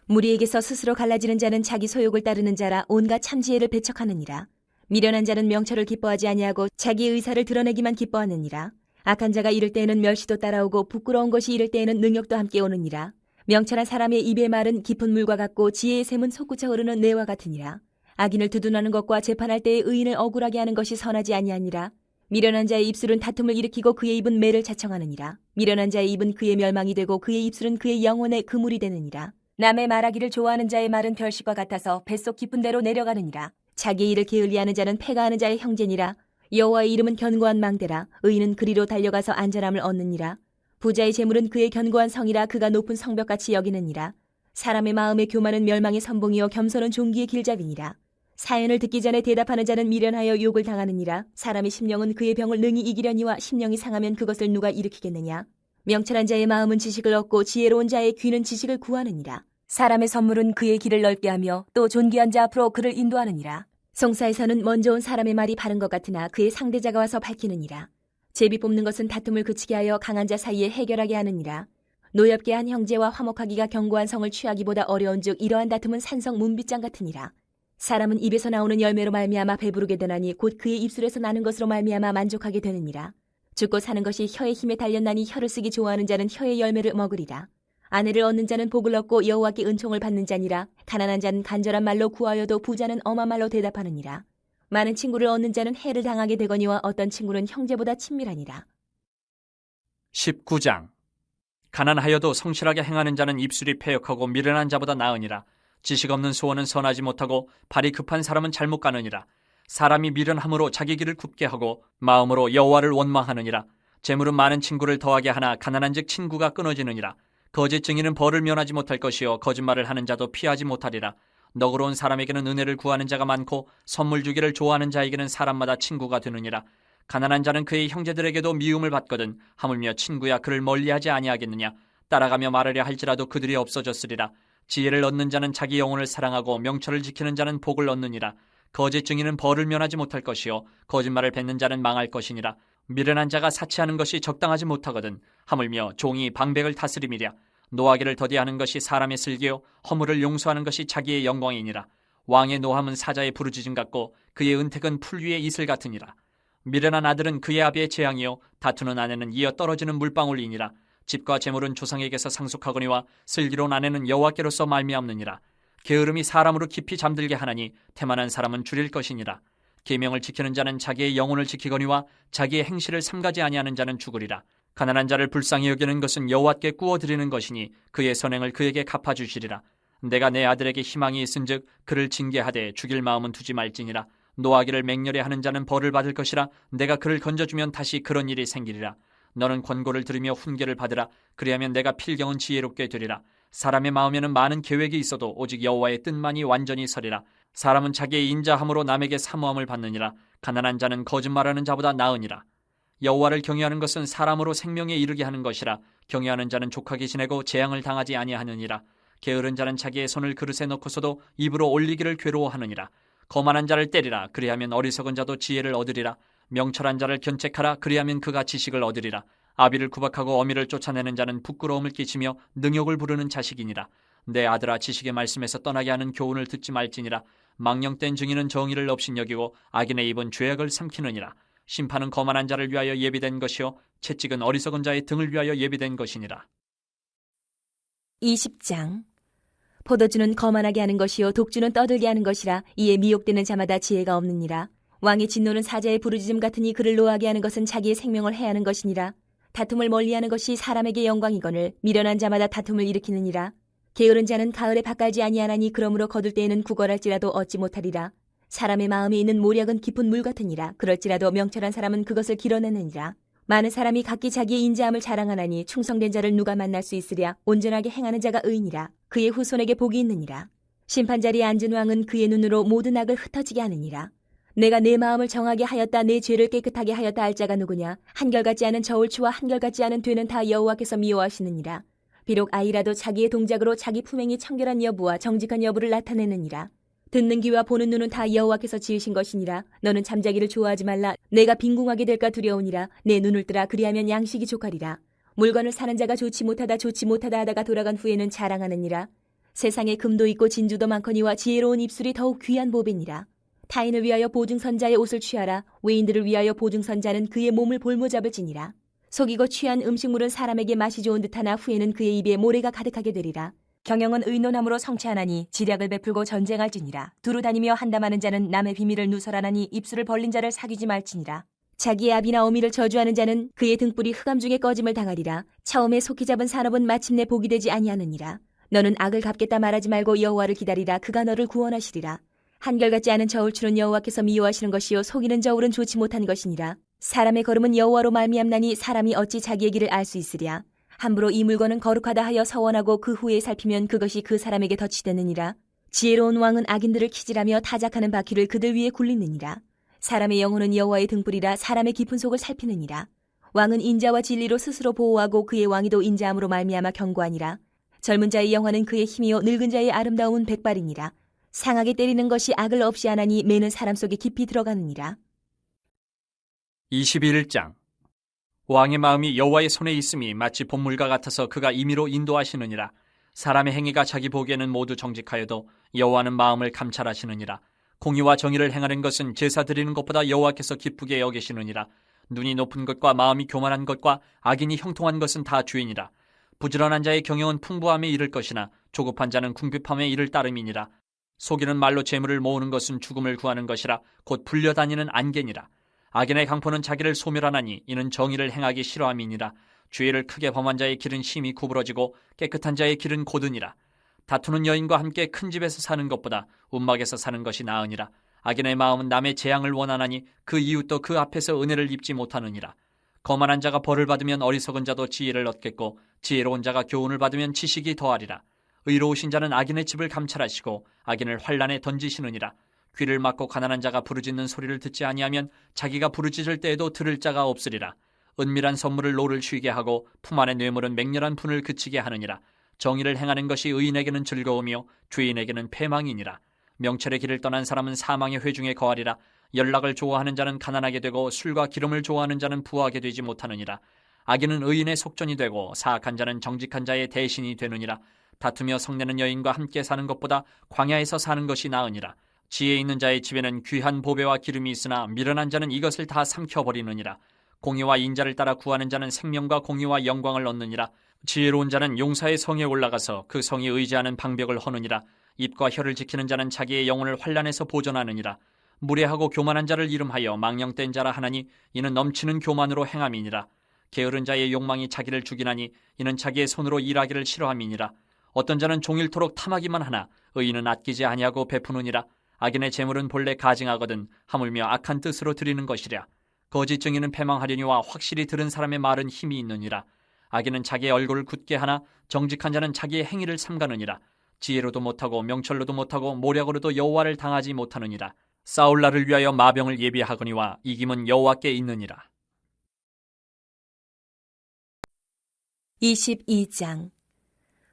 무리에게서 스스로 갈라지는 자는 자기 소욕을 따르는 자라 온갖 참지혜를 배척하느니라. 미련한 자는 명철을 기뻐하지 아니하고 자기 의사를 드러내기만 기뻐하느니라. 악한 자가 이를 때에는 멸시도 따라오고 부끄러운 것이 이를 때에는 능욕도 함께 오느니라. 명철한 사람의 입의 말은 깊은 물과 같고 지혜의 샘은 솟구쳐 흐르는 뇌와 같으니라. 악인을 두둔하는 것과 재판할 때에 의인을 억울하게 하는 것이 선하지 아니하니라. 미련한 자의 입술은 다툼을 일으키고 그의 입은 매를 자청하느니라. 미련한 자의 입은 그의 멸망이 되고 그의 입술은 그의 영혼의 그물이 되느니라. 남의 말하기를 좋아하는 자의 말은 별식과 같아서 뱃속 깊은 데로 내려가느니라. 자기의 일을 게을리하는 자는 패가하는 자의 형제니라. 여호와의 이름은 견고한 망대라. 의인은 그리로 달려가서 안전함을 얻느니라. 부자의 재물은 그의 견고한 성이라 그가 높은 성벽같이 여기느니라. 사람의 마음의 교만은 멸망의 선봉이요 겸손은 종기의 길잡이니라. 사연을 듣기 전에 대답하는 자는 미련하여 욕을 당하느니라. 사람의 심령은 그의 병을 능히 이기려니와 심령이 상하면 그것을 누가 일으키겠느냐. 명철한 자의 마음은 지식을 얻고 지혜로운 자의 귀는 지식을 구하느니라. 사람의 선물은 그의 길을 넓게 하며 또 존귀한 자 앞으로 그를 인도하느니라. 송사에서는 먼저 온 사람의 말이 바른 것 같으나 그의 상대자가 와서 밝히느니라. 제비 뽑는 것은 다툼을 그치게 하여 강한 자 사이에 해결하게 하느니라. 노엽게 한 형제와 화목하기가 견고한 성을 취하기보다 어려운즉 이러한 다툼은 산성 문빗장 같으니라. 사람은 입에서 나오는 열매로 말미암아 배부르게 되나니 곧 그의 입술에서 나는 것으로 말미암아 만족하게 되느니라. 죽고 사는 것이 혀의 힘에 달렸나니 혀를 쓰기 좋아하는 자는 혀의 열매를 먹으리라. 아내를 얻는 자는 복을 얻고 여호와께 은총을 받는 자니라. 가난한 자는 간절한 말로 구하여도 부자는 엄한 말로 대답하느니라. 많은 친구를 얻는 자는 해를 당하게 되거니와 어떤 친구는 형제보다 친밀하니라. 19장. 가난하여도 성실하게 행하는 자는 입술이 패역하고 미련한 자보다 나으니라. 지식 없는 소원은 선하지 못하고 발이 급한 사람은 잘못 가느니라. 사람이 미련함으로 자기 길을 굽게 하고 마음으로 여호와를 원망하느니라. 재물은 많은 친구를 더하게 하나 가난한즉 친구가 끊어지느니라. 거짓 증인은 벌을 면하지 못할 것이요 거짓말을 하는 자도 피하지 못하리라. 너그러운 사람에게는 은혜를 구하는 자가 많고 선물 주기를 좋아하는 자에게는 사람마다 친구가 되느니라. 가난한 자는 그의 형제들에게도 미움을 받거든 하물며 친구야 그를 멀리하지 아니하겠느냐. 따라가며 말하려 할지라도 그들이 없어졌으리라. 지혜를 얻는 자는 자기 영혼을 사랑하고 명철을 지키는 자는 복을 얻느니라. 거짓 증인은 벌을 면하지 못할 것이요 거짓말을 뱉는 자는 망할 것이니라. 미련한 자가 사치하는 것이 적당하지 못하거든 하물며 종이 방백을 다스림이랴. 노하기를 더디하는 것이 사람의 슬기요 허물을 용서하는 것이 자기의 영광이니라. 왕의 노함은 사자의 부르짖음 같고 그의 은택은 풀 위의 이슬 같으니라. 미련한 아들은 그의 아비의 재앙이요 다투는 아내는 이어 떨어지는 물방울이니라. 집과 재물은 조상에게서 상속하거니와 슬기로운 아내는 여호와께로서 말미암느니라. 게으름이 사람으로 깊이 잠들게 하나니 태만한 사람은 줄일 것이니라. 계명을 지키는 자는 자기의 영혼을 지키거니와 자기의 행실을 삼가지 아니하는 자는 죽으리라. 가난한 자를 불쌍히 여기는 것은 여호와께 구워드리는 것이니 그의 선행을 그에게 갚아주시리라. 내가 내 아들에게 희망이 있은즉 그를 징계하되 죽일 마음은 두지 말지니라. 노하기를 맹렬히 하는 자는 벌을 받을 것이라. 내가 그를 건져주면 다시 그런 일이 생기리라. 너는 권고를 들으며 훈계를 받으라. 그리하면 내가 필경은 지혜롭게 되리라. 사람의 마음에는 많은 계획이 있어도 오직 여호와의 뜻만이 완전히 서리라. 사람은 자기의 인자함으로 남에게 사모함을 받느니라. 가난한 자는 거짓말하는 자보다 나으니라. 여호와를 경외하는 것은 사람으로 생명에 이르게 하는 것이라. 경외하는 자는 족하게 지내고 재앙을 당하지 아니하느니라. 게으른 자는 자기의 손을 그릇에 넣고서도 입으로 올리기를 괴로워하느니라. 거만한 자를 때리라. 그리하면 어리석은 자도 지혜를 얻으리라. 명철한 자를 견책하라. 그리하면 그가 지식을 얻으리라. 아비를 구박하고 어미를 쫓아내는 자는 부끄러움을 끼치며 능욕을 부르는 자식이니라. 내 아들아 지식의 말씀에서 떠나게 하는 교훈을 듣지 말지니라. 망령된 증인은 정의를 업신여기고 악인의 입은 죄악을 삼키느니라. 심판은 거만한 자를 위하여 예비된 것이요 채찍은 어리석은 자의 등을 위하여 예비된 것이니라. 20장. 포도주는 거만하게 하는 것이요 독주는 떠들게 하는 것이라. 이에 미혹되는 자마다 지혜가 없느니라. 왕의 진노는 사자의 부르짖음 같으니 그를 노하게 하는 것은 자기의 생명을 해하는 것이니라. 다툼을 멀리하는 것이 사람에게 영광이거늘 미련한 자마다 다툼을 일으키느니라. 게으른 자는 가을에 밭갈지 아니하나니 그러므로 거둘 때에는 구걸할지라도 얻지 못하리라. 사람의 마음에 있는 모략은 깊은 물 같으니라. 그럴지라도 명철한 사람은 그것을 길어내느니라. 많은 사람이 각기 자기의 인자함을 자랑하나니 충성된 자를 누가 만날 수 있으랴. 온전하게 행하는 자가 의인이라. 그의 후손에게 복이 있느니라. 심판자리에 앉은 왕은 그의 눈으로 모든 악을 흩어지게 하느니라. 내가 내 마음을 정하게 하였다. 내 죄를 깨끗하게 하였다 할 자가 누구냐. 한결같지 않은 저울추와 한결같지 않은 되는 다 여호와께서 미워하시느니라. 비록 아이라도 자기의 동작으로 자기 품행이 청결한 여부와 정직한 여부를 나타내느니라. 듣는 귀와 보는 눈은 다 여호와께서 지으신 것이니라. 너는 잠자기를 좋아하지 말라. 내가 빈궁하게 될까 두려우니라. 내 눈을 뜨라. 그리하면 양식이 족하리라. 물건을 사는 자가 좋지 못하다 하다가 돌아간 후에는 자랑하느니라. 세상에 금도 있고 진주도 많거니와 지혜로운 입술이 더욱 귀한 보배니라. 타인을 위하여 보증선자의 옷을 취하라. 외인들을 위하여 보증선자는 그의 몸을 볼모잡을지니라. 속이고 취한 음식물은 사람에게 맛이 좋은 듯하나 후에는 그의 입에 모래가 가득하게 되리라. 경영은 의논함으로 성취하나니 지략을 베풀고 전쟁할지니라. 두루 다니며 한담하는 자는 남의 비밀을 누설하나니 입술을 벌린 자를 사귀지 말지니라. 자기의 아비나 어미를 저주하는 자는 그의 등불이 흑암 중에 꺼짐을 당하리라. 처음에 속히 잡은 산업은 마침내 복이 되지 아니하느니라. 너는 악을 갚겠다 말하지 말고 여호와를 기다리라. 그가 너를 구원하시리라. 한결같지 않은 저울추는 여호와께서 미워하시는 것이요 속이는 저울은 좋지 못한 것이니라. 사람의 걸음은 여호와로 말미암나니 사람이 어찌 자기의 길을 알 수 있으랴. 함부로 이 물건은 거룩하다 하여 서원하고 그 후에 살피면 그것이 그 사람에게 덫이 되느니라. 지혜로운 왕은 악인들을 키질하며 타작하는 바퀴를 그들 위에 굴리느니라. 사람의 영혼은 여호와의 등불이라 사람의 깊은 속을 살피느니라. 왕은 인자와 진리로 스스로 보호하고 그의 왕위도 인자함으로 말미암아 견고하니라. 젊은 자의 영화는 그의 힘이요 늙은 자의 아름다움은 백발이니라. 상하게 때리는 것이 악을 없이 하나니 매는 사람 속에 깊이 들어가느니라. 21장. 왕의 마음이 여호와의 손에 있음이 마치 봇물과 같아서 그가 임의로 인도하시느니라. 사람의 행위가 자기 보기에는 모두 정직하여도 여호와는 마음을 감찰하시느니라. 공의와 정의를 행하는 것은 제사 드리는 것보다 여호와께서 기쁘게 여기시느니라. 눈이 높은 것과 마음이 교만한 것과 악인이 형통한 것은 다 주인이라. 부지런한 자의 경영은 풍부함에 이를 것이나 조급한 자는 궁핍함에 이를 따름이니라. 속이는 말로 재물을 모으는 것은 죽음을 구하는 것이라 곧 불려다니는 안개니라. 악인의 강포는 자기를 소멸하나니 이는 정의를 행하기 싫어함이니라. 죄를 크게 범한 자의 길은 심히 구부러지고 깨끗한 자의 길은 고드니라. 다투는 여인과 함께 큰 집에서 사는 것보다 움막에서 사는 것이 나으니라. 악인의 마음은 남의 재앙을 원하나니 그 이웃도 그 앞에서 은혜를 입지 못하느니라. 거만한 자가 벌을 받으면 어리석은 자도 지혜를 얻겠고 지혜로운 자가 교훈을 받으면 지식이 더하리라. 의로우신 자는 악인의 집을 감찰하시고 악인을 환란에 던지시느니라. 귀를 막고 가난한 자가 부르짖는 소리를 듣지 아니하면 자기가 부르짖을 때에도 들을 자가 없으리라. 은밀한 선물을 노를 쉬게 하고 품 안의 뇌물은 맹렬한 분을 그치게 하느니라. 정의를 행하는 것이 의인에게는 즐거우며 죄인에게는 패망이니라. 명철의 길을 떠난 사람은 사망의 회중에 거하리라. 연락을 좋아하는 자는 가난하게 되고 술과 기름을 좋아하는 자는 부하게 되지 못하느니라. 악인은 의인의 속전이 되고 사악한 자는 정직한 자의 대신이 되느니라. 다투며 성내는 여인과 함께 사는 것보다 광야에서 사는 것이 나으니라. 지혜 있는 자의 집에는 귀한 보배와 기름이 있으나 미련한 자는 이것을 다 삼켜버리느니라. 공의와 인자를 따라 구하는 자는 생명과 공의와 영광을 얻느니라. 지혜로운 자는 용사의 성에 올라가서 그 성이 의지하는 방벽을 허느니라. 입과 혀를 지키는 자는 자기의 영혼을 환난에서 보존하느니라. 무례하고 교만한 자를 이름하여 망령된 자라 하나니 이는 넘치는 교만으로 행함이니라. 게으른 자의 욕망이 자기를 죽이나니 이는 자기의 손으로 일하기를 싫어함이니라. 어떤 자는 종일토록 탐하기만 하나 의인은 아끼지 아니하고 베푸느니라. 악인의 재물은 본래 가증하거든 하물며 악한 뜻으로 드리는 것이랴. 거짓 증인은 패망하려니와 확실히 들은 사람의 말은 힘이 있느니라. 악인은 자기의 얼굴을 굳게 하나 정직한 자는 자기의 행위를 삼가느니라. 지혜로도 못하고 명철로도 못하고 모략으로도 여호와를 당하지 못하느니라. 싸울 날을 위하여 마병을 예비하거니와 이김은 여호와께 있느니라. 22장.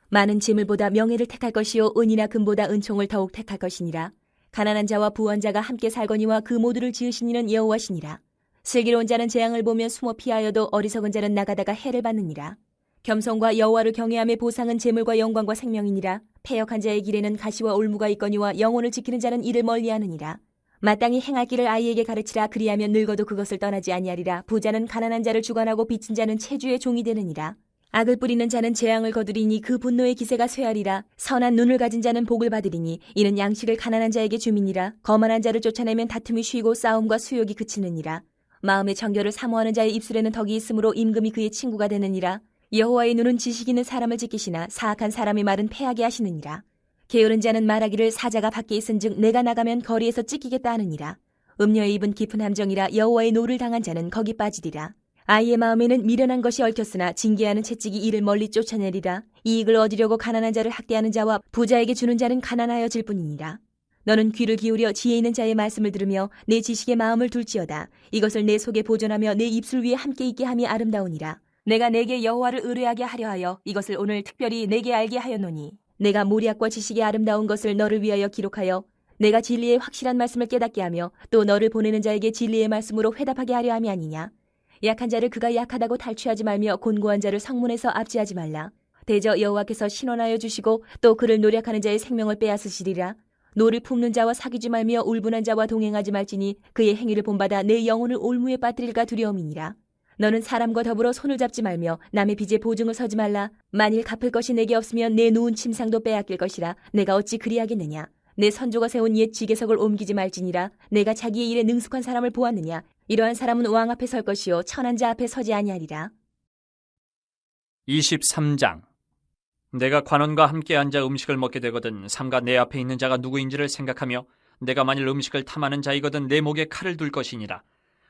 많은 재물보다 명예를 택할 것이요 은이나 금보다 은총을 더욱 택할 것이니라. 가난한 자와 부한 자가 함께 살거니와 그 모두를 지으신 이는 여호와시니라. 슬기로운 자는 재앙을 보면 숨어 피하여도 어리석은 자는 나가다가 해를 받느니라. 겸손과 여호와를 경외함의 보상은 재물과 영광과 생명이니라. 패역한 자의 길에는 가시와 올무가 있거니와 영혼을 지키는 자는 이를 멀리하느니라. 마땅히 행할 길을 아이에게 가르치라. 그리하면 늙어도 그것을 떠나지 아니하리라. 부자는 가난한 자를 주관하고 빚진 자는 체주의 종이 되느니라. 악을 뿌리는 자는 재앙을 거두리니 그 분노의 기세가 쇠하리라. 선한 눈을 가진 자는 복을 받으리니 이는 양식을 가난한 자에게 줌이니라. 거만한 자를 쫓아내면 다툼이 쉬고 싸움과 수욕이 그치느니라. 마음의 정결을 사모하는 자의 입술에는 덕이 있으므로 임금이 그의 친구가 되느니라. 여호와의 눈은 지식 있는 사람을 지키시나 사악한 사람의 말은 패하게 하시느니라. 게으른 자는 말하기를 사자가 밖에 있은즉 내가 나가면 거리에서 찢기겠다 하느니라. 음녀의 입은 깊은 함정이라 여호와의 노를 당한 자는 거기 빠지리라. 아이의 마음에는 미련한 것이 얽혔으나 징계하는 채찍이 이를 멀리 쫓아내리라. 이익을 얻으려고 가난한 자를 학대하는 자와 부자에게 주는 자는 가난하여질 뿐이니라. 너는 귀를 기울여 지혜 있는 자의 말씀을 들으며 내 지식의 마음을 둘지어다. 이것을 내 속에 보존하며 내 입술 위에 함께 있게 함이 아름다우니라. 내가 내게 여호와를 의뢰하게 하려 하여 이것을 오늘 특별히 내게 알게 하였노니 내가 모략과 지식의 아름다운 것을 너를 위하여 기록하여 내가 진리의 확실한 말씀을 깨닫게 하며 또 너를 보내는 자에게 진리의 말씀으로 회답하게 하려 함이 아니냐. 약한 자를 그가 약하다고 탈취하지 말며 곤고한 자를 성문에서 압제하지 말라. 대저 여호와께서 신원하여 주시고 또 그를 노력하는 자의 생명을 빼앗으시리라. 노를 품는 자와 사귀지 말며 울분한 자와 동행하지 말지니 그의 행위를 본받아 내 영혼을 올무에 빠뜨릴까 두려움이니라. 너는 사람과 더불어 손을 잡지 말며 남의 빚에 보증을 서지 말라. 만일 갚을 것이 내게 없으면 내 누운 침상도 빼앗길 것이라. 내가 어찌 그리하겠느냐. 내 선조가 세운 옛 지계석을 옮기지 말지니라. 내가 자기의 일에 능숙한 사람을 보았느냐. 이러한 사람은 왕 앞에 설 것이요 천한 자 앞에 서지 아니하리라. 23장. 내가 관원과 함께 앉아 음식을 먹게 되거든 삼가 내 앞에 있는 자가 누구인지를 생각하며 내가 만일 음식을 탐하는 자이거든 내 목에 칼을 둘 것이니라.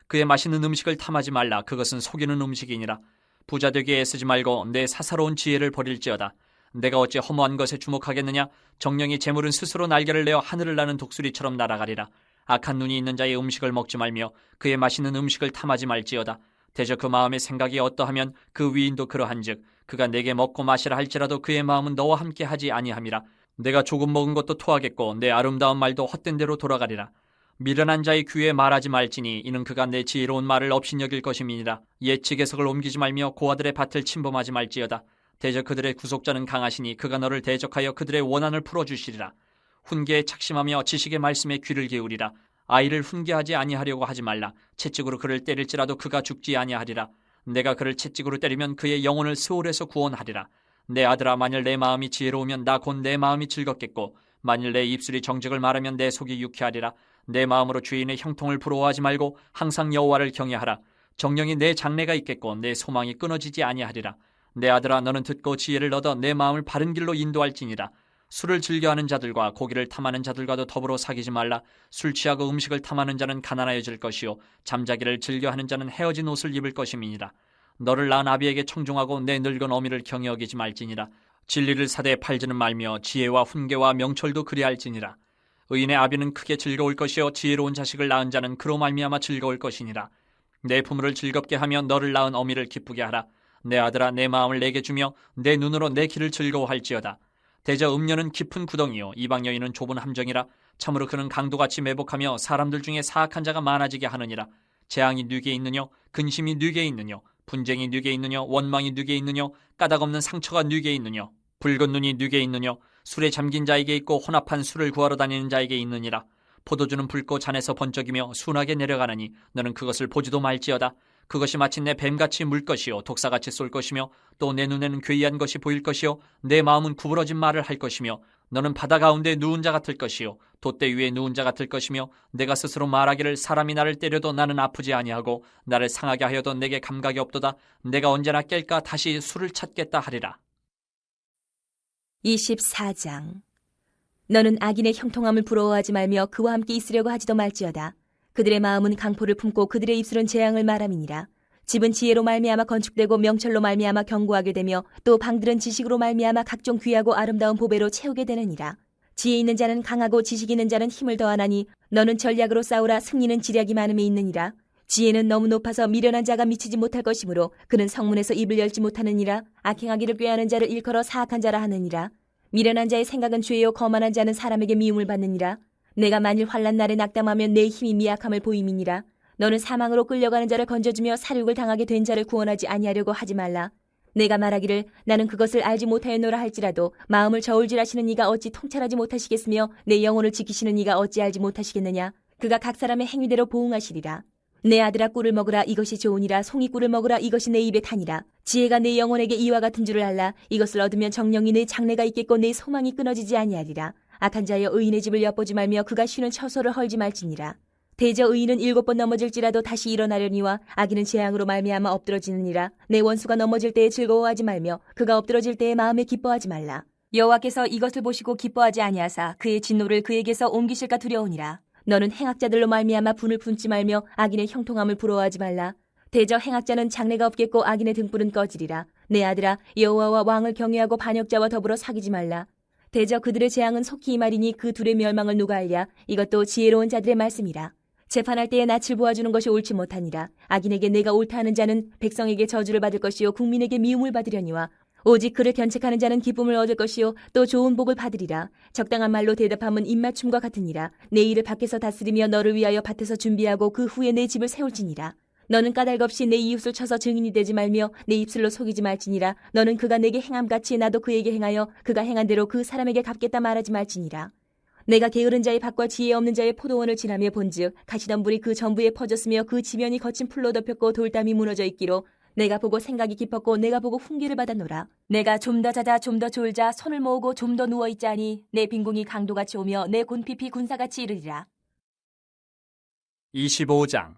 그의 맛있는 음식을 탐하지 말라. 그것은 속이는 음식이니라. 부자 되기에 애쓰지 말고 내 사사로운 지혜를 버릴지어다. 내가 어찌 허무한 것에 주목하겠느냐? 정령이 재물은 스스로 날개를 내어 하늘을 나는 독수리처럼 날아가리라. 악한 눈이 있는 자의 음식을 먹지 말며 그의 맛있는 음식을 탐하지 말지어다. 대저 그 마음의 생각이 어떠하면 그 위인도 그러한즉 그가 내게 먹고 마시라 할지라도 그의 마음은 너와 함께 하지 아니함이라. 내가 조금 먹은 것도 토하겠고 내 아름다운 말도 헛된 대로 돌아가리라. 미련한 자의 귀에 말하지 말지니 이는 그가 내 지혜로운 말을 업신여길 것임이니라. 옛 지계석을 옮기지 말며 고아들의 밭을 침범하지 말지어다. 대저 그들의 구속자는 강하시니 그가 너를 대적하여 그들의 원한을 풀어주시리라. 훈계에 착심하며 지식의 말씀에 귀를 기울이라. 아이를 훈계하지 아니하려고 하지 말라. 채찍으로 그를 때릴지라도 그가 죽지 아니하리라. 내가 그를 채찍으로 때리면 그의 영혼을 스올에서 구원하리라. 내 아들아, 만일 내 마음이 지혜로우면 나 곧 내 마음이 즐겁겠고 만일 내 입술이 정직을 말하면 내 속이 유쾌하리라. 내 마음으로 주인의 형통을 부러워하지 말고 항상 여호와를 경외하라. 정령이 내 장래가 있겠고 내 소망이 끊어지지 아니하리라. 내 아들아, 너는 듣고 지혜를 얻어 내 마음을 바른 길로 인도할지니라. 술을 즐겨하는 자들과 고기를 탐하는 자들과도 더불어 사귀지 말라. 술 취하고 음식을 탐하는 자는 가난하여질 것이요 잠자기를 즐겨하는 자는 헤어진 옷을 입을 것임이니라. 너를 낳은 아비에게 청종하고 내 늙은 어미를 경히 여기지 말지니라. 진리를 사대에 팔지는 말며 지혜와 훈계와 명철도 그리할지니라. 의인의 아비는 크게 즐거울 것이요 지혜로운 자식을 낳은 자는 그로 말미암아 즐거울 것이니라. 내 부모를 즐겁게 하며 너를 낳은 어미를 기쁘게 하라. 내 아들아, 내 마음을 내게 주며 내 눈으로 내 길을 즐거워할지어다. 대저 음녀는 깊은 구덩이요 이방 여인은 좁은 함정이라. 참으로 그는 강도같이 매복하며 사람들 중에 사악한 자가 많아지게 하느니라. 재앙이 네게 있느뇨? 근심이 네게 있느뇨? 분쟁이 네게 있느뇨? 원망이 네게 있느뇨? 까닭없는 상처가 네게 있느뇨? 붉은 눈이 네게 있느뇨? 술에 잠긴 자에게 있고 혼합한 술을 구하러 다니는 자에게 있느니라. 포도주는 붉고 잔에서 번쩍이며 순하게 내려가느니 너는 그것을 보지도 말지어다. 그것이 마침내 뱀같이 물 것이요 독사같이 쏠 것이며 또 내 눈에는 괴이한 것이 보일 것이요 내 마음은 구부러진 말을 할 것이며 너는 바다 가운데 누운 자 같을 것이요 돛대 위에 누운 자 같을 것이며 내가 스스로 말하기를 사람이 나를 때려도 나는 아프지 아니하고 나를 상하게 하여도 내게 감각이 없도다. 내가 언제나 깰까 다시 술을 찾겠다 하리라. 24장. 너는 악인의 형통함을 부러워하지 말며 그와 함께 있으려고 하지도 말지어다. 그들의 마음은 강포를 품고 그들의 입술은 재앙을 말함이니라. 집은 지혜로 말미암아 건축되고 명철로 말미암아 견고하게 되며 또 방들은 지식으로 말미암아 각종 귀하고 아름다운 보배로 채우게 되느니라. 지혜 있는 자는 강하고 지식 있는 자는 힘을 더하나니 너는 전략으로 싸우라. 승리는 지략이 많음에 있느니라. 지혜는 너무 높아서 미련한 자가 미치지 못할 것이므로 그는 성문에서 입을 열지 못하느니라. 악행하기를 꾀하는 자를 일컬어 사악한 자라 하느니라. 미련한 자의 생각은 죄요 거만한 자는 사람에게 미움을 받느니라. 내가 만일 환난 날에 낙담하면 내 힘이 미약함을 보임이니라. 너는 사망으로 끌려가는 자를 건져주며 살육을 당하게 된 자를 구원하지 아니하려고 하지 말라. 내가 말하기를 나는 그것을 알지 못하였노라 할지라도 마음을 저울질하시는 이가 어찌 통찰하지 못하시겠으며 내 영혼을 지키시는 이가 어찌 알지 못하시겠느냐. 그가 각 사람의 행위대로 보응하시리라. 내 아들아, 꿀을 먹으라. 이것이 좋으니라. 송이꿀을 먹으라. 이것이 내 입에 타니라. 지혜가 내 영혼에게 이와 같은 줄을 알라. 이것을 얻으면 정령이 내 장래가 있겠고 내 소망이 끊어지지 아니하리라. 악한 자여, 의인의 집을 엿보지 말며 그가 쉬는 처소를 헐지 말지니라. 대저 의인은 7번 넘어질지라도 다시 일어나려니와 악인은 재앙으로 말미암아 엎드러지느니라. 내 원수가 넘어질 때에 즐거워하지 말며 그가 엎드러질 때에 마음에 기뻐하지 말라. 여호와께서 이것을 보시고 기뻐하지 아니하사 그의 진노를 그에게서 옮기실까 두려우니라. 너는 행악자들로 말미암아 분을 품지 말며 악인의 형통함을 부러워하지 말라. 대저 행악자는 장래가 없겠고 악인의 등불은 꺼지리라. 내 아들아, 여호와와 왕을 경외하고 반역자와 더불어 사귀지 말라. 대저 그들의 재앙은 속히 임하리니 그 둘의 멸망을 누가 알랴. 이것도 지혜로운 자들의 말씀이라. 재판할 때에 낯을 보아주는 것이 옳지 못하니라. 악인에게 내가 옳다 하는 자는 백성에게 저주를 받을 것이요 국민에게 미움을 받으려니와 오직 그를 견책하는 자는 기쁨을 얻을 것이요 또 좋은 복을 받으리라. 적당한 말로 대답함은 입맞춤과 같으니라. 내 일을 밖에서 다스리며 너를 위하여 밭에서 준비하고 그 후에 내 집을 세울지니라. 너는 까닭 없이 내 이웃을 쳐서 증인이 되지 말며 내 입술로 속이지 말지니라. 너는 그가 내게 행함같이 나도 그에게 행하여 그가 행한 대로 그 사람에게 갚겠다 말하지 말지니라. 내가 게으른 자의 밭과 지혜 없는 자의 포도원을 지나며 본즉 가시덤불이 그 전부에 퍼졌으며 그 지면이 거친 풀로 덮였고 돌담이 무너져 있기로 내가 보고 생각이 깊었고 내가 보고 훈계를 받았노라. 내가 좀 더 자자 좀 더 졸자 손을 모으고 좀 더 누워있자니 내 빈궁이 강도같이 오며 내 곤핍이 군사같이 이르리라. 25장.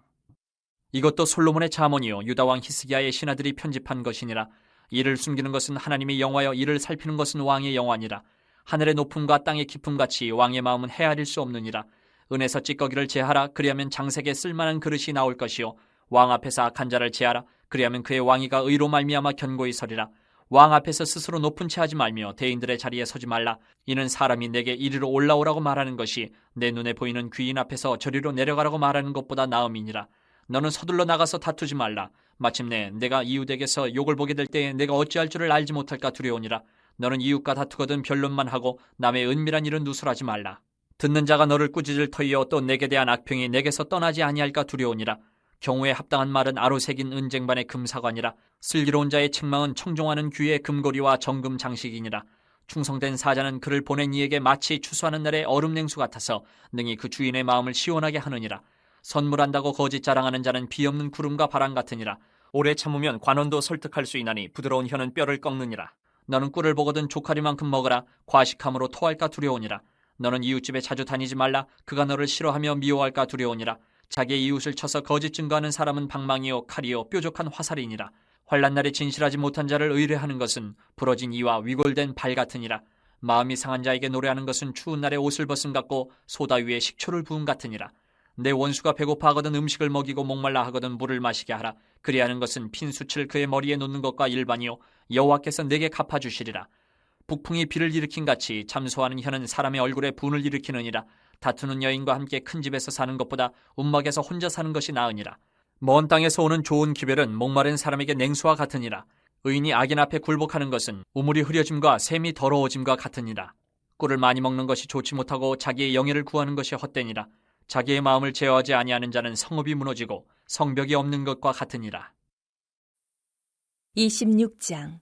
이것도 솔로몬의 잠언이요 유다 왕 히스기야의 신하들이 편집한 것이니라. 이를 숨기는 것은 하나님의 영화여 이를 살피는 것은 왕의 영화니라. 하늘의 높음과 땅의 깊음같이 왕의 마음은 헤아릴 수 없느니라. 은에서 찌꺼기를 제하라. 그리하면 장색에 쓸만한 그릇이 나올 것이요 왕 앞에서 악한 자를 제하라. 그리하면 그의 왕위가 의로 말미암아 견고히 서리라. 왕 앞에서 스스로 높은 채 하지 말며 대인들의 자리에 서지 말라. 이는 사람이 내게 이리로 올라오라고 말하는 것이 내 눈에 보이는 귀인 앞에서 저리로 내려가라고 말하는 것보다 나음이니라. 너는 서둘러 나가서 다투지 말라. 마침내 내가 이웃에게서 욕을 보게 될 때에 내가 어찌할 줄을 알지 못할까 두려우니라. 너는 이웃과 다투거든 변론만 하고 남의 은밀한 일은 누설하지 말라. 듣는 자가 너를 꾸짖을 터이요 또 내게 대한 악평이 내게서 떠나지 아니할까 두려우니라. 경우에 합당한 말은 아로 새긴 은쟁반의 금사관이라. 슬기로운 자의 책망은 청종하는 귀의 금고리와 정금 장식이니라. 충성된 사자는 그를 보낸 이에게 마치 추수하는 날의 얼음 냉수 같아서 능히 그 주인의 마음을 시원하게 하느니라. 선물한다고 거짓 자랑하는 자는 비없는 구름과 바람 같으니라. 오래 참으면 관원도 설득할 수 있나니 부드러운 혀는 뼈를 꺾느니라. 너는 꿀을 보거든 조카리만큼 먹으라. 과식함으로 토할까 두려우니라. 너는 이웃집에 자주 다니지 말라. 그가 너를 싫어하며 미워할까 두려우니라. 자기의 이웃을 쳐서 거짓 증거하는 사람은 방망이요 칼이요 뾰족한 화살이니라. 환난 날에 진실하지 못한 자를 의뢰하는 것은 부러진 이와 위골된 발 같으니라. 마음이 상한 자에게 노래하는 것은 추운 날에 옷을 벗음 같고 소다 위에 식초를 부음 같으니라. 내 원수가 배고파 하거든 음식을 먹이고 목말라 하거든 물을 마시게 하라. 그리하는 것은 핀 숯을 그의 머리에 놓는 것과 일반이요 여호와께서 내게 갚아주시리라. 북풍이 비를 일으킨 같이 참소하는 혀는 사람의 얼굴에 분을 일으키느니라. 다투는 여인과 함께 큰 집에서 사는 것보다 움막에서 혼자 사는 것이 나으니라. 먼 땅에서 오는 좋은 기별은 목마른 사람에게 냉수와 같으니라. 의인이 악인 앞에 굴복하는 것은 우물이 흐려짐과 샘이 더러워짐과 같으니라. 꿀을 많이 먹는 것이 좋지 못하고 자기의 영예를 구하는 것이 헛되니라. 자기의 마음을 제어하지 아니하는 자는 성읍이 무너지고 성벽이 없는 것과 같으니라. 26장.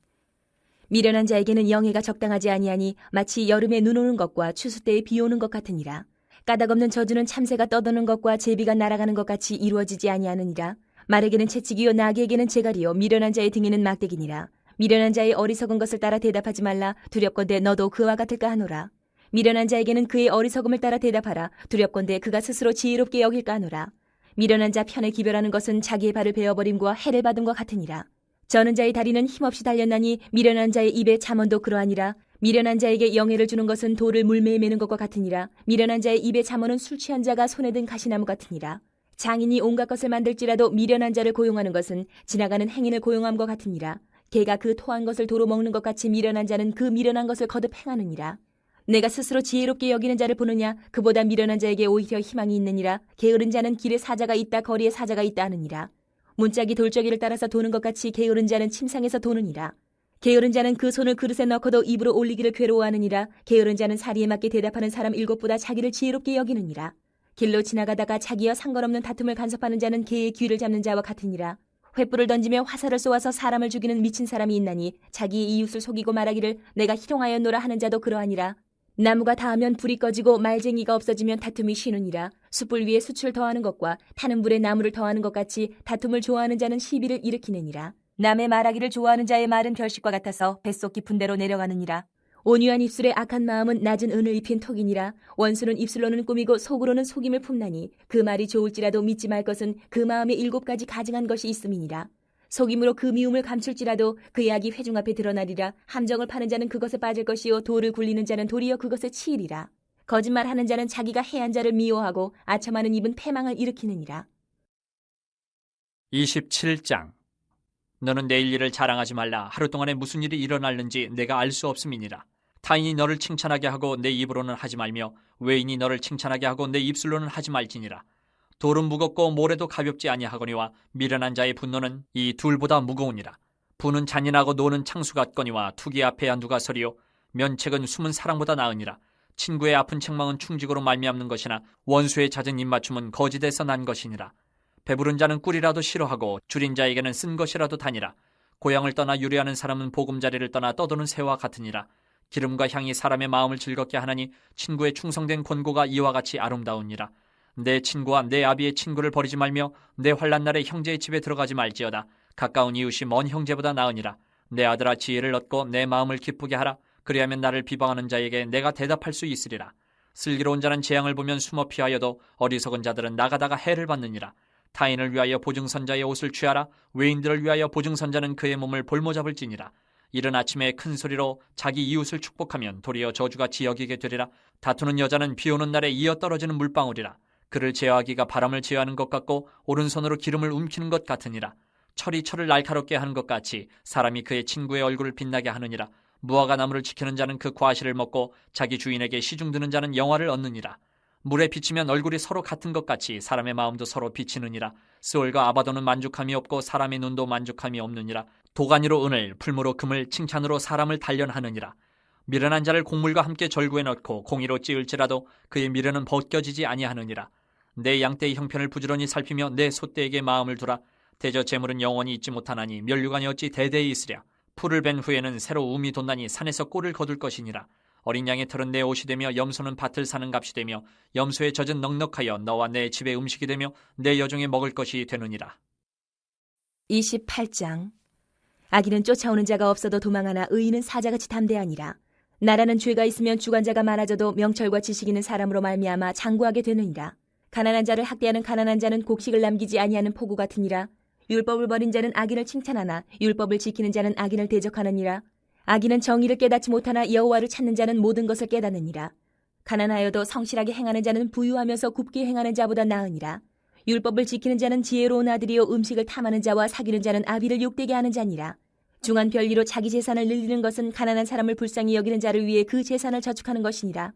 미련한 자에게는 영예가 적당하지 아니하니 마치 여름에 눈 오는 것과 추수 때에 비 오는 것 같으니라. 까닭없는 저주는 참새가 떠도는 것과 제비가 날아가는 것 같이 이루어지지 아니하느니라. 말에게는 채찍이요 나귀에게는 재갈이요 미련한 자의 등에는 막대기니라. 미련한 자의 어리석은 것을 따라 대답하지 말라. 두렵건대 너도 그와 같을까 하노라. 미련한 자에게는 그의 어리석음을 따라 대답하라. 두렵건대 그가 스스로 지혜롭게 여길까 하노라. 미련한 자 편에 기별하는 것은 자기의 발을 베어버림과 해를 받음과 같으니라. 저는 자의 다리는 힘없이 달렸나니 미련한 자의 입에 잠언도 그러하니라. 미련한 자에게 영예를 주는 것은 돌을 물매에 매는 것과 같으니라. 미련한 자의 입에 잠언은 술 취한 자가 손에 든 가시나무 같으니라. 장인이 온갖 것을 만들지라도 미련한 자를 고용하는 것은 지나가는 행인을 고용함과 같으니라. 개가 그 토한 것을 도로 먹는 것 같이 미련한 자는 그 미련한 것을 거듭 행하느니라. 내가 스스로 지혜롭게 여기는 자를 보느냐? 그보다 미련한 자에게 오히려 희망이 있느니라. 게으른 자는 길에 사자가 있다 거리에 사자가 있다 하느니라. 문짝이 돌저기를 따라서 도는 것 같이 게으른 자는 침상에서 도느니라. 게으른 자는 그 손을 그릇에 넣고도 입으로 올리기를 괴로워하느니라. 게으른 자는 사리에 맞게 대답하는 사람 일곱보다 자기를 지혜롭게 여기느니라. 길로 지나가다가 자기와 상관없는 다툼을 간섭하는 자는 개의 귀를 잡는 자와 같으니라. 횃불을 던지며 화살을 쏘아서 사람을 죽이는 미친 사람이 있나니 자기의 이웃을 속이고 말하기를 내가 희롱하였노라 하는 자도 그러하니라. 나무가 닿으면 불이 꺼지고 말쟁이가 없어지면 다툼이 쉬느니라. 숯불 위에 숯을 더하는 것과 타는 불에 나무를 더하는 것 같이 다툼을 좋아하는 자는 시비를 일으키느니라. 남의 말하기를 좋아하는 자의 말은 별식과 같아서 뱃속 깊은 데로 내려가느니라. 온유한 입술에 악한 마음은 낮은 은을 입힌 톡이니라. 원수는 입술로는 꾸미고 속으로는 속임을 품나니 그 말이 좋을지라도 믿지 말 것은 그 마음에 7가지 가증한 것이 있음이니라. 속임으로 그 미움을 감출지라도 그의 악이 회중 앞에 드러나리라. 함정을 파는 자는 그것에 빠질 것이요 돌을 굴리는 자는 도리어 그것에 치이리라. 거짓말하는 자는 자기가 해한 자를 미워하고 아첨하는 입은 패망을 일으키느니라. 27장. 너는 내일 일을 자랑하지 말라. 하루 동안에 무슨 일이 일어날는지 내가 알 수 없음이니라. 타인이 너를 칭찬하게 하고 내 입으로는 하지 말며 외인이 너를 칭찬하게 하고 내 입술로는 하지 말지니라. 돌은 무겁고 모래도 가볍지 아니하거니와 미련한 자의 분노는 이 둘보다 무거우니라. 부는 잔인하고 노는 창수 같거니와 투기 앞에야 누가 서리요. 면책은 숨은 사랑보다 나으니라. 친구의 아픈 책망은 충직으로 말미암는 것이나 원수의 잦은 입맞춤은 거짓에서 난 것이니라. 배부른 자는 꿀이라도 싫어하고 줄인 자에게는 쓴 것이라도 다니라. 고향을 떠나 유래하는 사람은 보금자리를 떠나 떠도는 새와 같으니라. 기름과 향이 사람의 마음을 즐겁게 하나니 친구의 충성된 권고가 이와 같이 아름다우니라. 내 친구와 내 아비의 친구를 버리지 말며 내 환난 날에 형제의 집에 들어가지 말지어다. 가까운 이웃이 먼 형제보다 나으니라. 내 아들아 지혜를 얻고 내 마음을 기쁘게 하라. 그리하면 나를 비방하는 자에게 내가 대답할 수 있으리라. 슬기로운 자는 재앙을 보면 숨어 피하여도 어리석은 자들은 나가다가 해를 받느니라. 타인을 위하여 보증선자의 옷을 취하라. 외인들을 위하여 보증선자는 그의 몸을 볼모잡을지니라. 이른 아침에 큰 소리로 자기 이웃을 축복하면 도리어 저주같이 여기게 되리라. 다투는 여자는 비 오는 날에 이어 떨어지는 물방울이라. 그를 제어하기가 바람을 제어하는 것 같고 오른손으로 기름을 움키는 것 같으니라. 철이 철을 날카롭게 하는 것 같이 사람이 그의 친구의 얼굴을 빛나게 하느니라. 무화과 나무를 지키는 자는 그 과실을 먹고 자기 주인에게 시중드는 자는 영화를 얻느니라. 물에 비치면 얼굴이 서로 같은 것 같이 사람의 마음도 서로 비치느니라. 스올과 아바도는 만족함이 없고 사람의 눈도 만족함이 없느니라. 도가니로 은을, 풀무로 금을, 칭찬으로 사람을 단련하느니라. 미련한 자를 곡물과 함께 절구에 넣고 공의로 찌을지라도 그의 미련은 벗겨지지 아니하느니라. 내 양떼의 형편을 부지런히 살피며 내 소떼에게 마음을 두라. 대저 재물은 영원히 있지 못하나니 면류관이 어찌 대대히 있으랴. 풀을 벤 후에는 새로 움이 돋나니 산에서 꼴을 거둘 것이니라. 어린 양의 털은 내 옷이 되며 염소는 밭을 사는 값이 되며 염소의 젖은 넉넉하여 너와 내 집의 음식이 되며 내 여종의 먹을 것이 되느니라. 28장. 악인은 쫓아오는 자가 없어도 도망하나 의인은 사자같이 담대하니라. 나라는 죄가 있으면 주관자가 많아져도 명철과 지식 있는 사람으로 말미암아 장구하게 되느니라. 가난한 자를 학대하는 가난한 자는 곡식을 남기지 아니하는 포구 같으니라. 율법을 버린 자는 악인을 칭찬하나 율법을 지키는 자는 악인을 대적하느니라. 악인은 정의를 깨닫지 못하나 여호와를 찾는 자는 모든 것을 깨닫느니라. 가난하여도 성실하게 행하는 자는 부유하면서 굽게 행하는 자보다 나으니라. 율법을 지키는 자는 지혜로운 아들이요 음식을 탐하는 자와 사귀는 자는 아비를 욕되게 하는 자니라. 중한 별리로 자기 재산을 늘리는 것은 가난한 사람을 불쌍히 여기는 자를 위해 그 재산을 저축하는 것이니라.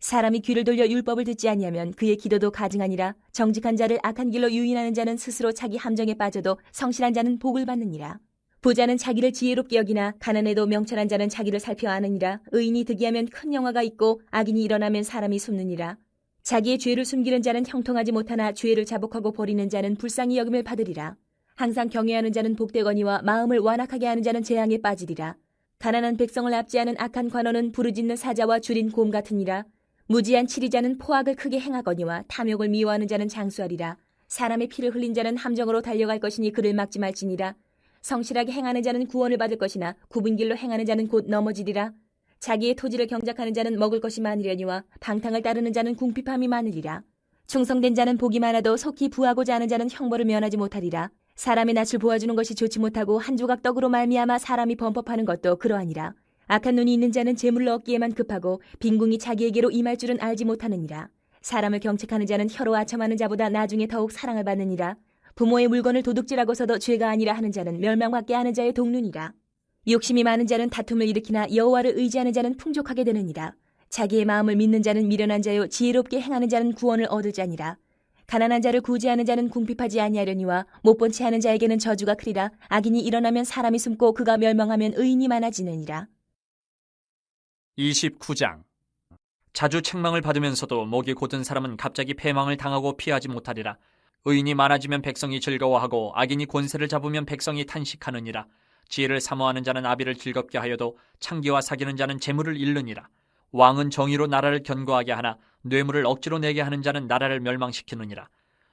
사람이 귀를 돌려 율법을 듣지 아니하면 그의 기도도 가증하니라. 정직한 자를 악한 길로 유인하는 자는 스스로 자기 함정에 빠져도 성실한 자는 복을 받느니라. 부자는 자기를 지혜롭게 여기나 가난해도 명철한 자는 자기를 살펴 아느니라. 의인이 득이하면 큰 영화가 있고 악인이 일어나면 사람이 숨느니라. 자기의 죄를 숨기는 자는 형통하지 못하나 죄를 자복하고 버리는 자는 불쌍히 여김을 받으리라. 항상 경외하는 자는 복되거니와 마음을 완악하게 하는 자는 재앙에 빠지리라. 가난한 백성을 압제하는 악한 관원은 부르짖는 사자와 줄인 곰 같으니라. 무지한 치리자는 포악을 크게 행하거니와 탐욕을 미워하는 자는 장수하리라. 사람의 피를 흘린 자는 함정으로 달려갈 것이니 그를 막지 말지니라. 성실하게 행하는 자는 구원을 받을 것이나 굽은 길로 행하는 자는 곧 넘어지리라. 자기의 토지를 경작하는 자는 먹을 것이 많으려니와 방탕을 따르는 자는 궁핍함이 많으리라. 충성된 자는 복이 많아도 속히 부하고자 하는 자는 형벌을 면하지 못하리라. 사람의 낯을 보아주는 것이 좋지 못하고 한 조각 떡으로 말미암아 사람이 범법하는 것도 그러하니라. 악한 눈이 있는 자는 재물을 얻기에만 급하고 빈궁이 자기에게로 임할 줄은 알지 못하느니라. 사람을 경책하는 자는 혀로 아첨하는 자보다 나중에 더욱 사랑을 받느니라. 부모의 물건을 도둑질하고서도 죄가 아니라 하는 자는 멸망받게 하는 자의 동류니라. 욕심이 많은 자는 다툼을 일으키나 여호와를 의지하는 자는 풍족하게 되느니라. 자기의 마음을 믿는 자는 미련한 자요 지혜롭게 행하는 자는 구원을 얻을 자니라. 가난한 자를 구제하는 자는 궁핍하지 아니하려니와 못본 채 하는 자에게는 저주가 크리라. 악인이 일어나면 사람이 숨고 그가 멸망하면 의인이 많아지느니라. 29장. 자주 책망을 받으면서도 목이 곧은 사람은 갑자기 패망을 당하고 피하지 못하리라. 의인이 많아지면 백성이 즐거워하고 악인이 권세를 잡으면 백성이 탄식하느니라. 지혜를 사모하는 자는 아비를 즐겁게 하여도 창기와 사귀는 자는 재물을 잃느니라. 왕은 정의로 나라를 견고하게 하나 뇌물을 억지로 내게 하는 자는 나라를 멸망시키느니라.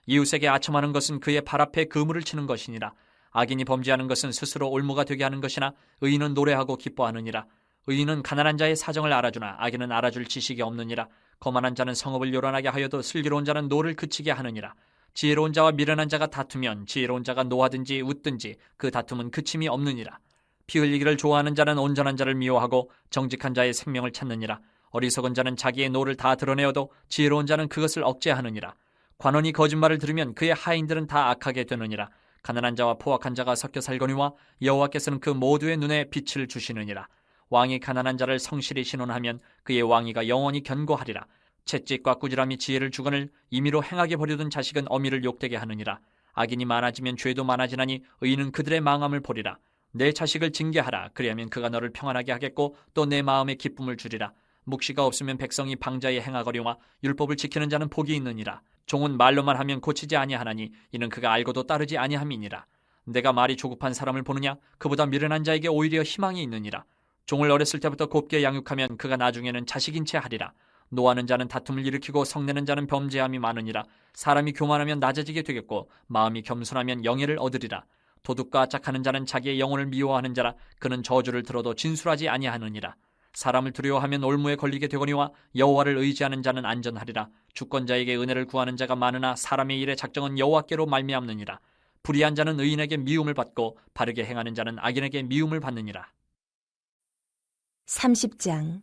이웃에게 아첨하는 것은 그의 발 앞에 그물을 치는 것이니라. 악인이 범죄하는 것은 스스로 올무가 되게 하는 것이나 의인은 노래하고 기뻐하느니라. 의인은 가난한 자의 사정을 알아주나 악인은 알아줄 지식이 없느니라. 거만한 자는 성읍을 요란하게 하여도 슬기로운 자는 노를 그치게 하느니라. 지혜로운 자와 미련한 자가 다투면 지혜로운 자가 노하든지 웃든지 그 다툼은 그침이 없느니라. 피 흘리기를 좋아하는 자는 온전한 자를 미워하고 정직한 자의 생명을 찾느니라. 어리석은 자는 자기의 노를 다 드러내어도 지혜로운 자는 그것을 억제하느니라. 관원이 거짓말을 들으면 그의 하인들은 다 악하게 되느니라. 가난한 자와 포악한 자가 섞여 살거니와 여호와께서는 그 모두의 눈에 빛을 주시느니라. 왕이 가난한 자를 성실히 신원하면 그의 왕위가 영원히 견고하리라. 채찍과 꾸지람이 지혜를 주거늘 임의로 행하게 버려둔 자식은 어미를 욕되게 하느니라. 악인이 많아지면 죄도 많아지나니 의인은 그들의 망함을 보리라. 내 자식을 징계하라. 그리하면 그가 너를 평안하게 하겠고 또 내 마음에 기쁨을 주리라. 묵시가 없으면 백성이 방자에 행하거려와 율법을 지키는 자는 복이 있느니라. 종은 말로만 하면 고치지 아니하나니 이는 그가 알고도 따르지 아니함이니라. 내가 말이 조급한 사람을 보느냐? 그보다 미련한 자에게 오히려 희망이 있느니라. 종을 어렸을 때부터 곱게 양육하면 그가 나중에는 자식인 채 하리라. 노하는 자는 다툼을 일으키고 성내는 자는 범죄함이 많으니라. 사람이 교만하면 낮아지게 되겠고 마음이 겸손하면 영예를 얻으리라. 도둑과 짝하는 자는 자기의 영혼을 미워하는 자라. 그는 저주를 들어도 진술하지 아니하느니라. 사람을 두려워하면 올무에 걸리게 되거니와 여호와를 의지하는 자는 안전하리라. 주권자에게 은혜를 구하는 자가 많으나 사람의 일의 작정은 여호와께로 말미암느니라. 불의한 자는 의인에게 미움을 받고 바르게 행하는 자는 악인에게 미움을 받느니라. 30장.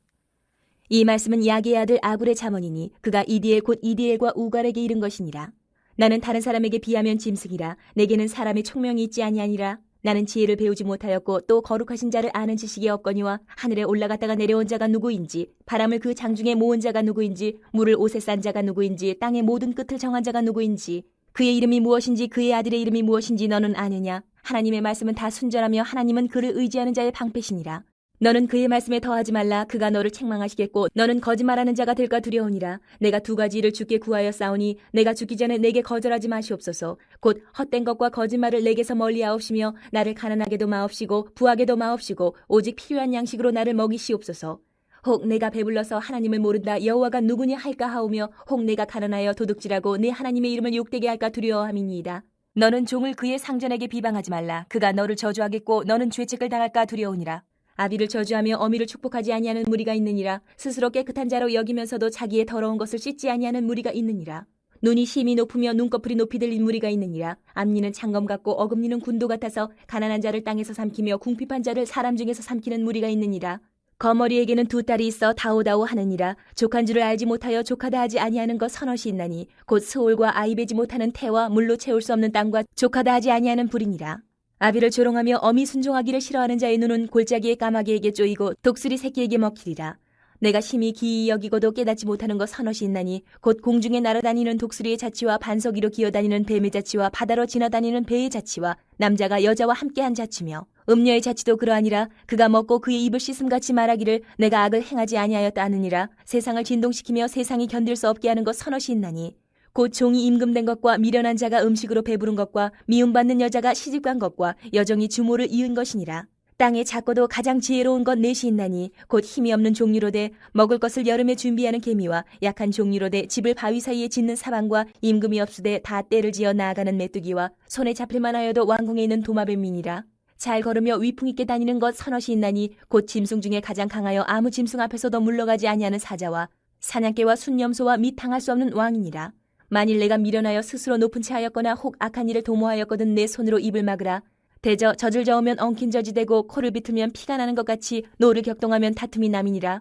이 말씀은 야게의 아들 아굴의 잠언이니 그가 이디엘 곧 이디엘과 우갈에게 이른 것이니라. 나는 다른 사람에게 비하면 짐승이라 내게는 사람의 총명이 있지 아니하니라. 나는 지혜를 배우지 못하였고 또 거룩하신 자를 아는 지식이 없거니와 하늘에 올라갔다가 내려온 자가 누구인지 바람을 그 장중에 모은 자가 누구인지 물을 옷에 싼 자가 누구인지 땅의 모든 끝을 정한 자가 누구인지 그의 이름이 무엇인지 그의 아들의 이름이 무엇인지 너는 아느냐? 하나님의 말씀은 다 순전하며 하나님은 그를 의지하는 자의 방패시니라. 너는 그의 말씀에 더하지 말라. 그가 너를 책망하시겠고 너는 거짓말하는 자가 될까 두려우니라. 내가 두 가지 일을 주께 구하여 싸우니 내가 죽기 전에 내게 거절하지 마시옵소서. 곧 헛된 것과 거짓말을 내게서 멀리하옵시며 나를 가난하게도 마옵시고 부하게도 마옵시고 오직 필요한 양식으로 나를 먹이시옵소서. 혹 내가 배불러서 하나님을 모른다 여호와가 누구냐 할까 하오며 혹 내가 가난하여 도둑질하고 내 하나님의 이름을 욕되게 할까 두려워함이니이다. 너는 종을 그의 상전에게 비방하지 말라. 그가 너를 저주하겠고 너는 죄책을 당할까 두려우니라. 아비를 저주하며 어미를 축복하지 아니하는 무리가 있느니라. 스스로 깨끗한 자로 여기면서도 자기의 더러운 것을 씻지 아니하는 무리가 있느니라. 눈이 심히 높으며 눈꺼풀이 높이 들린 무리가 있느니라. 앞니는 창검 같고 어금니는 군도 같아서 가난한 자를 땅에서 삼키며 궁핍한 자를 사람 중에서 삼키는 무리가 있느니라. 거머리에게는 두 딸이 있어 다오다오 하느니라. 족한 줄을 알지 못하여 족하다 하지 아니하는 것 서너시 있나니 곧 스올과 아이 베지 못하는 태와 물로 채울 수 없는 땅과 족하다 하지 아니하는 불이니라. 아비를 조롱하며 어미 순종하기를 싫어하는 자의 눈은 골짜기의 까마귀에게 쪼이고 독수리 새끼에게 먹히리라. 내가 심히 기이 여기고도 깨닫지 못하는 것 서너시 있나니 곧 공중에 날아다니는 독수리의 자치와 반석 위로 기어다니는 뱀의 자치와 바다로 지나다니는 배의 자치와 남자가 여자와 함께한 자치며 음녀의 자치도 그러하니라. 그가 먹고 그의 입을 씻음같이 말하기를 내가 악을 행하지 아니하였다 하느니라. 세상을 진동시키며 세상이 견딜 수 없게 하는 것 서너시 있나니 곧 종이 임금된 것과 미련한 자가 음식으로 배부른 것과 미움받는 여자가 시집간 것과 여종이 주모를 이은 것이니라. 땅에 작고도 가장 지혜로운 것 넷이 있나니 곧 힘이 없는 종류로되 먹을 것을 여름에 준비하는 개미와 약한 종류로되 집을 바위 사이에 짓는 사방과 임금이 없으되 다 때를 지어 나아가는 메뚜기와 손에 잡힐만 하여도 왕궁에 있는 도마뱀이니라. 잘 걸으며 위풍 있게 다니는 것 서너시 있나니 곧 짐승 중에 가장 강하여 아무 짐승 앞에서도 물러가지 아니하는 사자와 사냥개와 순념소와 및 당할 수 없는 왕이니라. 만일 내가 미련하여 스스로 높은 채 하였거나 혹 악한 일을 도모하였거든 내 손으로 입을 막으라. 대저 젖을 저으면 엉킨 젖이 되고 코를 비틀면 피가 나는 것 같이 노를 격동하면 다툼이 남이니라.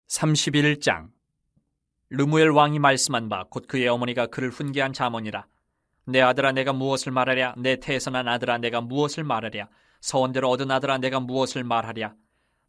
31장 르무엘 왕이 말씀한 바 곧 그의 어머니가 그를 훈계한 자문이라. 내 아들아 내가 무엇을 말하랴. 내 태에서 난 아들아 내가 무엇을 말하랴. 서원대로 얻은 아들아 내가 무엇을 말하랴.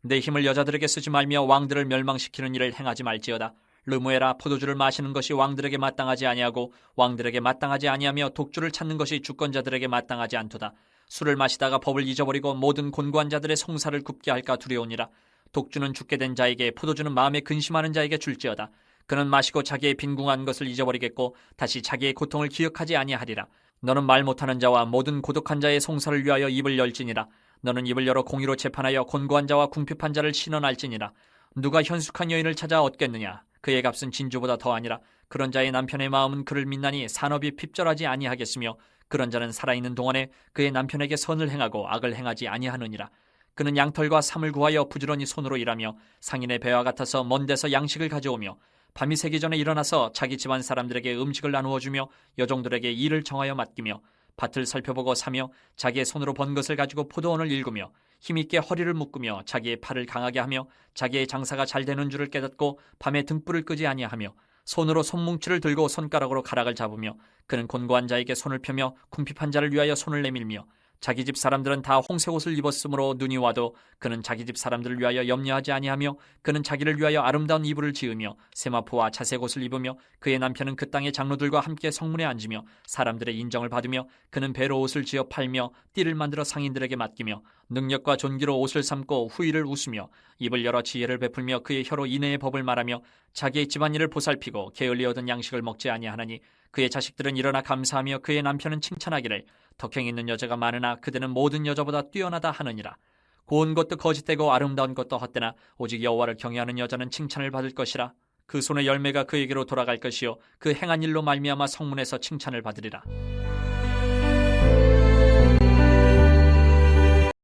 내 힘을 여자들에게 쓰지 말며 왕들을 멸망시키는 일을 행하지 말지어다. 르무엘아 포도주를 마시는 것이 왕들에게 마땅하지 아니하고 왕들에게 마땅하지 아니하며 독주를 찾는 것이 주권자들에게 마땅하지 않도다. 술을 마시다가 법을 잊어버리고 모든 곤고한 자들의 송사를 굽게 할까 두려우니라. 독주는 죽게 된 자에게 포도주는 마음에 근심하는 자에게 줄지어다. 그는 마시고 자기의 빈궁한 것을 잊어버리겠고 다시 자기의 고통을 기억하지 아니하리라. 너는 말 못하는 자와 모든 고독한 자의 송사를 위하여 입을 열지니라. 너는 입을 열어 공의로 재판하여 곤고한 자와 궁핍한 자를 신원할지니라. 누가 현숙한 여인을 찾아 얻겠느냐. 그의 값은 진주보다 더하니라. 그런 자의 남편의 마음은 그를 믿나니 산업이 핍절하지 아니하겠으며 그런 자는 살아있는 동안에 그의 남편에게 선을 행하고 악을 행하지 아니하느니라. 그는 양털과 삼을 구하여 부지런히 손으로 일하며 상인의 배와 같아서 먼 데서 양식을 가져오며 밤이 새기 전에 일어나서 자기 집안 사람들에게 음식을 나누어 주며 여종들에게 일을 정하여 맡기며 밭을 살펴보고 사며 자기의 손으로 번 것을 가지고 포도원을 일구며 힘있게 허리를 묶으며 자기의 팔을 강하게 하며 자기의 장사가 잘 되는 줄을 깨닫고 밤에 등불을 끄지 아니하며 손으로 손뭉치를 들고 손가락으로 가락을 잡으며 그는 곤고한 자에게 손을 펴며 궁핍한 자를 위하여 손을 내밀며 자기 집 사람들은 다 홍색 옷을 입었으므로 눈이 와도 그는 자기 집 사람들을 위하여 염려하지 아니하며 그는 자기를 위하여 아름다운 이불을 지으며 세마포와 자색 옷을 입으며 그의 남편은 그 땅의 장로들과 함께 성문에 앉으며 사람들의 인정을 받으며 그는 배로 옷을 지어 팔며 띠를 만들어 상인들에게 맡기며 능력과 존귀로 옷을 삼고 후일을 웃으며 입을 열어 지혜를 베풀며 그의 혀로 인애의 법을 말하며 자기의 집안일을 보살피고 게을리 얻은 양식을 먹지 아니하나니 그의 자식들은 일어나 감사하며 그의 남편은 칭찬하기를 덕행 있는 여자가 많으나 그대는 모든 여자보다 뛰어나다 하느니라. 고운 것도 거짓되고 아름다운 것도 헛되나 오직 여호와를 경외하는 여자는 칭찬을 받을 것이라. 그 손의 열매가 그에게로 돌아갈 것이요 그 행한 일로 말미암아 성문에서 칭찬을 받으리라.